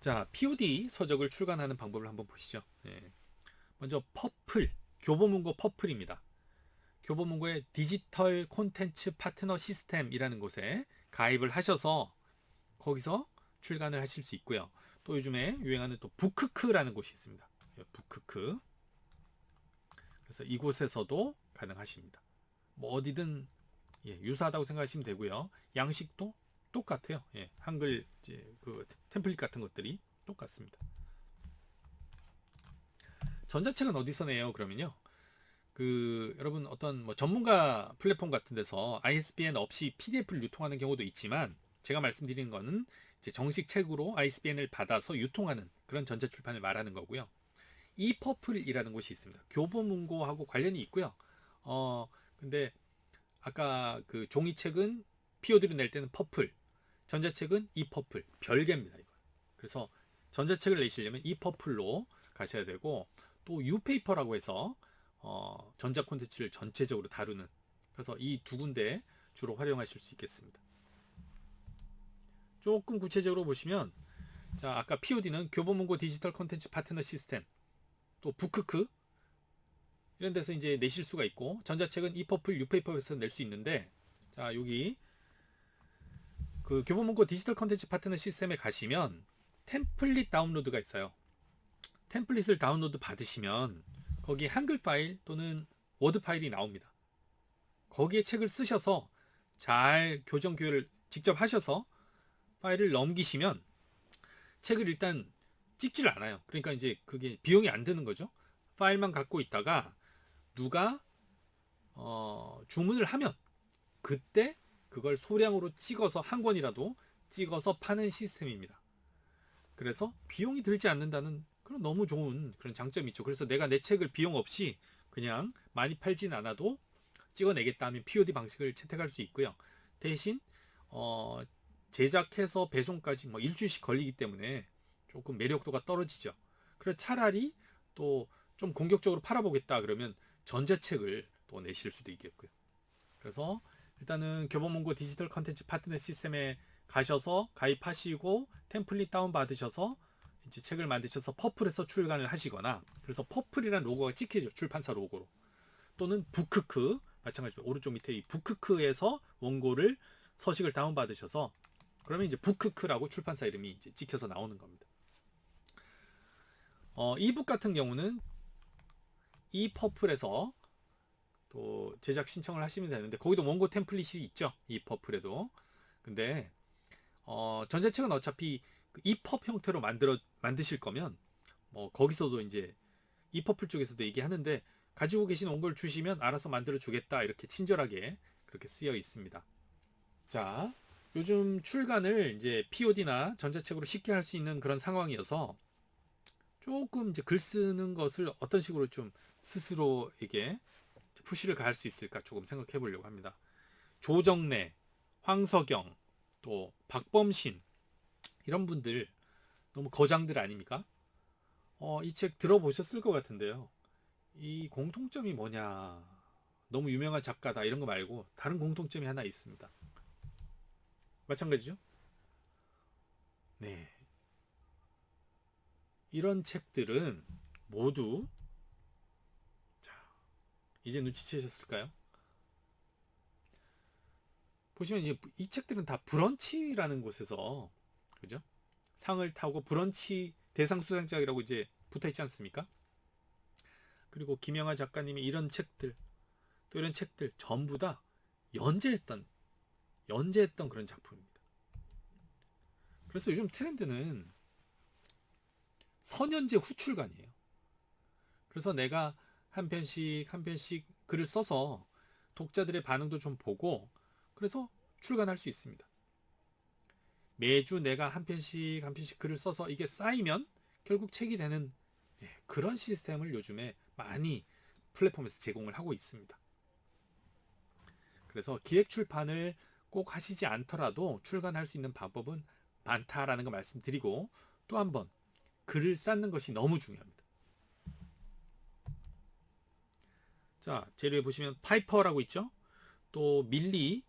자, POD 서적을 출간하는 방법을 한번 보시죠. 예. 먼저 퍼플, 교보문고 퍼플입니다. 교보문고의 디지털 콘텐츠 파트너 시스템이라는 곳에 가입을 하셔서 거기서 출간을 하실 수 있고요. 또 요즘에 유행하는 또 북크크라는 곳이 있습니다. 북크크. 그래서 이곳에서도 가능하십니다. 뭐 어디든 유사하다고 생각하시면 되고요. 양식도 똑같아요. 한글 그 템플릿 같은 것들이 똑같습니다. 전자책은 어디서 내요? 그러면요. 여러분 어떤 뭐 전문가 플랫폼 같은 데서 ISBN 없이 PDF를 유통하는 경우도 있지만 제가 말씀드리는 거는 이제 정식 책으로 ISBN을 받아서 유통하는 그런 전자출판을 말하는 거고요. 이퍼플이라는 곳이 있습니다. 교보문고하고 관련이 있고요. 근데 아까 그 종이책은 POD로 낼 때는 퍼플, 전자책은 이퍼플 별개입니다. 이거. 그래서 전자책을 내시려면 이퍼플로 가셔야 되고 또 유페이퍼라고 해서 전자 콘텐츠를 전체적으로 다루는 그래서 이 두 군데 주로 활용하실 수 있겠습니다. 조금 구체적으로 보시면 자 아까 POD는 교보문고 디지털 콘텐츠 파트너 시스템 또 북크크 이런 데서 이제 내실 수가 있고 전자책은 이퍼플 유페이퍼에서 낼 수 있는데 자 여기 그 교보문고 디지털 콘텐츠 파트너 시스템에 가시면 템플릿 다운로드가 있어요. 템플릿을 다운로드 받으시면 거기 한글 파일 또는 워드 파일이 나옵니다. 거기에 책을 쓰셔서 잘 교정 교열을 직접 하셔서 파일을 넘기시면 책을 일단 찍지를 않아요. 그러니까 이제 그게 비용이 안 드는 거죠. 파일만 갖고 있다가 누가 주문을 하면 그때 그걸 소량으로 찍어서 한 권이라도 찍어서 파는 시스템입니다. 그래서 비용이 들지 않는다는 그런 너무 좋은 그런 장점이 있죠. 그래서 내가 내 책을 비용 없이 그냥 많이 팔진 않아도 찍어내겠다 하면 POD 방식을 채택할 수 있고요. 대신 제작해서 배송까지 뭐 일주일씩 걸리기 때문에 조금 매력도가 떨어지죠. 그래서 차라리 또 좀 공격적으로 팔아보겠다 그러면 전자책을 또 내실 수도 있겠고요. 그래서 일단은 교보문고 디지털 컨텐츠 파트너 시스템에 가셔서 가입하시고 템플릿 다운 받으셔서 이제 책을 만드셔서 퍼플에서 출간을 하시거나 그래서 퍼플이라는 로고가 찍히죠. 출판사 로고로. 또는 북크크 마찬가지로 오른쪽 밑에 이 북크크에서 원고를 서식을 다운 받으셔서 그러면 이제 북크크라고 출판사 이름이 이제 찍혀서 나오는 겁니다. 이북 같은 경우는 이 퍼플에서 또 제작 신청을 하시면 되는데 거기도 원고 템플릿이 있죠. 이 퍼플에도. 근데 전자책은 어차피 EPUB 형태로 만드실 거면 뭐 거기서도 이제 EPUB 쪽에서도 얘기하는데 가지고 계신 원고를 주시면 알아서 만들어 주겠다 이렇게 친절하게 그렇게 쓰여 있습니다. 자, 요즘 출간을 이제 POD나 전자책으로 쉽게 할 수 있는 그런 상황이어서 조금 이제 글 쓰는 것을 어떤 식으로 좀 스스로에게 푸시를 가할 수 있을까 조금 생각해 보려고 합니다. 조정래, 황석영, 또 박범신 이런 분들 너무 거장들 아닙니까? 이 책 들어보셨을 것 같은데요. 이 공통점이 뭐냐? 너무 유명한 작가다 이런 거 말고 다른 공통점이 하나 있습니다. 마찬가지죠? 네. 이런 책들은 모두 자, 이제 눈치채셨을까요? 보시면 이 책들은 다 브런치라는 곳에서 그죠? 상을 타고 브런치 대상 수상작이라고 이제 붙어 있지 않습니까? 그리고 김영하 작가님이 이런 책들 또 이런 책들 전부 다 연재했던 그런 작품입니다. 그래서 요즘 트렌드는 선연재 후출간이에요. 그래서 내가 한 편씩 한 편씩 글을 써서 독자들의 반응도 좀 보고 그래서 출간할 수 있습니다. 매주 내가 한 편씩 한 편씩 글을 써서 이게 쌓이면 결국 책이 되는 그런 시스템을 요즘에 많이 플랫폼에서 제공을 하고 있습니다. 그래서 기획 출판을 꼭 하시지 않더라도 출간할 수 있는 방법은 많다라는 거 말씀드리고, 또 한 번 글을 쌓는 것이 너무 중요합니다. 자, 재료에 보시면 파이퍼라고 있죠. 또 밀리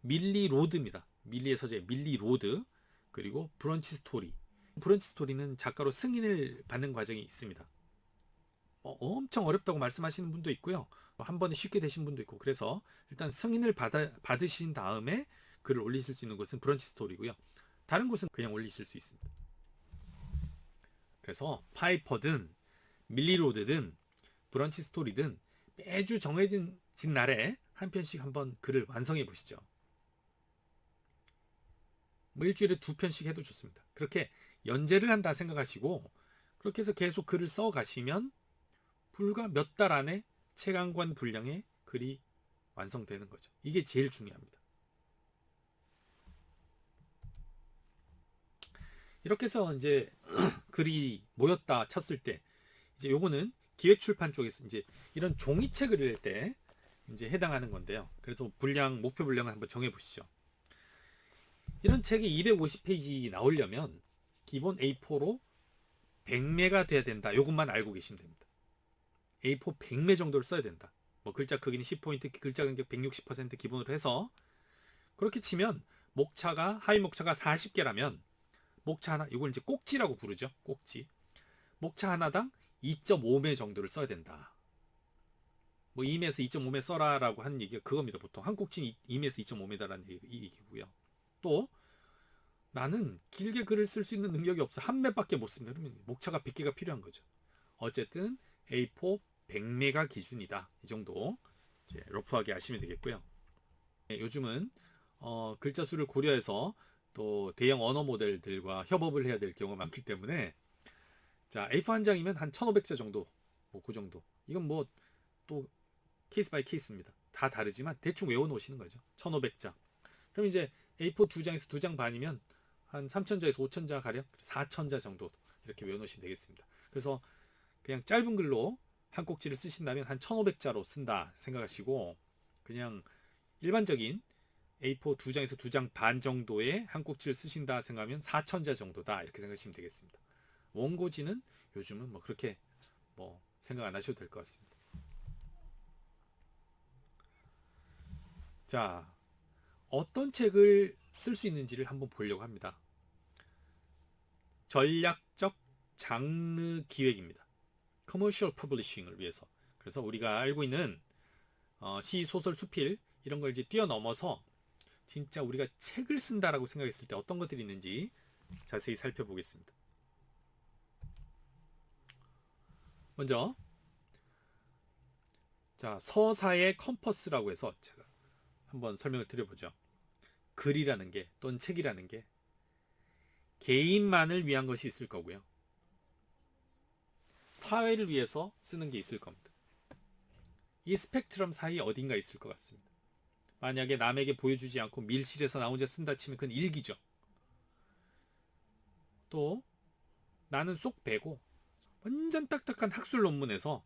로드입니다. 밀리의 서재 밀리 로드, 그리고 브런치 스토리. 브런치 스토리는 작가로 승인을 받는 과정이 있습니다. 엄청 어렵다고 말씀하시는 분도 있고요. 한 번에 쉽게 되신 분도 있고, 그래서 일단 승인을 받으신 다음에 글을 올리실 수 있는 곳은 브런치 스토리고요. 다른 곳은 그냥 올리실 수 있습니다. 그래서 파이퍼든 밀리로드든 브런치 스토리든 매주 정해진 날에 한 편씩 한번 글을 완성해 보시죠. 뭐 일주일에 2편씩 해도 좋습니다. 그렇게 연재를 한다 생각하시고 그렇게 해서 계속 글을 써 가시면 불과 몇 달 안에 책 한 권 분량의 글이 완성되는 거죠. 이게 제일 중요합니다. 이렇게 해서 이제 글이 모였다 쳤을 때, 이제 요거는 기획 출판 쪽에서 이제 이런 종이책을 낼 때 이제 해당하는 건데요. 그래서 목표 분량을 한번 정해 보시죠. 이런 책이 250페이지 나오려면 기본 A4로 100매가 돼야 된다. 이것만 알고 계시면 됩니다. A4 100매 정도를 써야 된다. 뭐 글자 크기는 10포인트, 글자 간격 160% 기본으로 해서, 그렇게 치면 하위 목차가 40개라면 목차 하나, 이걸 이제 꼭지라고 부르죠. 꼭지. 목차 하나당 2.5매 정도를 써야 된다. 뭐 2매에서 2.5매 써라라고 하는 얘기가 그겁니다. 보통 한 꼭지는 2매에서 2.5매다라는 얘기고요. 또 나는 길게 글을 쓸 수 있는 능력이 없어. 한 매밖에 못 씁니다. 그러면 목차가 100개가 필요한 거죠. 어쨌든 A4 100매가 기준이다. 이 정도 이제 러프하게 아시면 되겠고요. 요즘은 글자 수를 고려해서 또 대형 언어 모델들과 협업을 해야 될 경우가 많기 때문에, 자, A4 한 장이면 한 1500자 정도, 뭐 그 정도. 이건 뭐 또 케이스 바이 케이스입니다. 다 다르지만 대충 외워 놓으시는 거죠. 1500자. 그럼 이제 A4 2장에서 2장 반이면 한 3000자에서 5000자 가량, 4000자 정도 이렇게 외워 놓으시면 되겠습니다. 그래서 그냥 짧은 글로 한 꼭지를 쓰신다면 한 1500자로 쓴다 생각하시고, 그냥 일반적인 A4 2장에서 2장 반 정도의 한 꼭지를 쓰신다 생각하면 4000자 정도다 이렇게 생각하시면 되겠습니다. 원고지는 요즘은 뭐 그렇게 뭐 생각 안 하셔도 될 것 같습니다. 자, 어떤 책을 쓸 수 있는지를 한번 보려고 합니다. 전략적 장르 기획입니다. 커머셜 퍼블리싱을 위해서. 그래서 우리가 알고 있는 시, 소설, 수필 이런 걸 이제 뛰어넘어서 진짜 우리가 책을 쓴다라고 생각했을 때 어떤 것들이 있는지 자세히 살펴보겠습니다. 먼저 자, 서사의 컴퍼스라고 해서 제가 한번 설명을 드려보죠. 글이라는 게 또는 책이라는 게 개인만을 위한 것이 있을 거고요. 사회를 위해서 쓰는 게 있을 겁니다. 이 스펙트럼 사이에 어딘가 있을 것 같습니다. 만약에 남에게 보여주지 않고 밀실에서 나 혼자 쓴다 치면 그건 일기죠. 또 나는 쏙 빼고 완전 딱딱한 학술 논문에서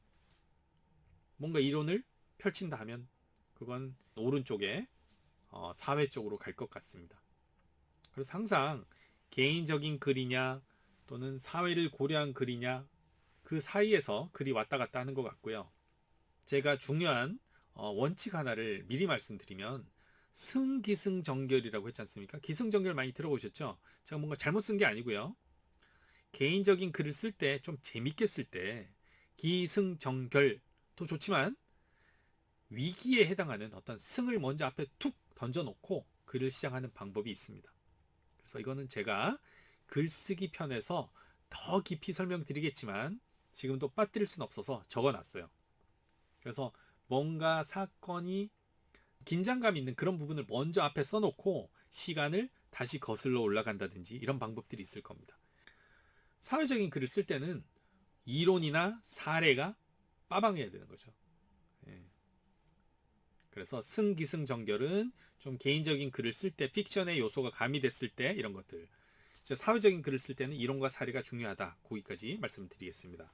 뭔가 이론을 펼친다 하면 그건 오른쪽에 사회 쪽으로 갈 것 같습니다. 그래서 항상 개인적인 글이냐 또는 사회를 고려한 글이냐 그 사이에서 글이 왔다 갔다 하는 것 같고요. 제가 중요한 원칙 하나를 미리 말씀드리면, 승기승전결이라고 했지 않습니까? 기승전결 많이 들어보셨죠? 제가 뭔가 잘못 쓴 게 아니고요. 개인적인 글을 쓸 때 좀 재밌게 쓸 때 기승전결도 좋지만 위기에 해당하는 어떤 승을 먼저 앞에 툭 던져놓고 글을 시작하는 방법이 있습니다. 그래서 이거는 제가 글쓰기 편에서 더 깊이 설명드리겠지만 지금도 빠뜨릴 수는 없어서 적어놨어요. 그래서 뭔가 사건이 긴장감 있는 그런 부분을 먼저 앞에 써놓고 시간을 다시 거슬러 올라간다든지 이런 방법들이 있을 겁니다. 사회적인 글을 쓸 때는 이론이나 사례가 빠방해야 되는 거죠. 예. 그래서 승기승전결은 좀 개인적인 글을 쓸 때, 픽션의 요소가 가미됐을 때 이런 것들. 사회적인 글을 쓸 때는 이론과 사례가 중요하다. 거기까지 말씀을 드리겠습니다.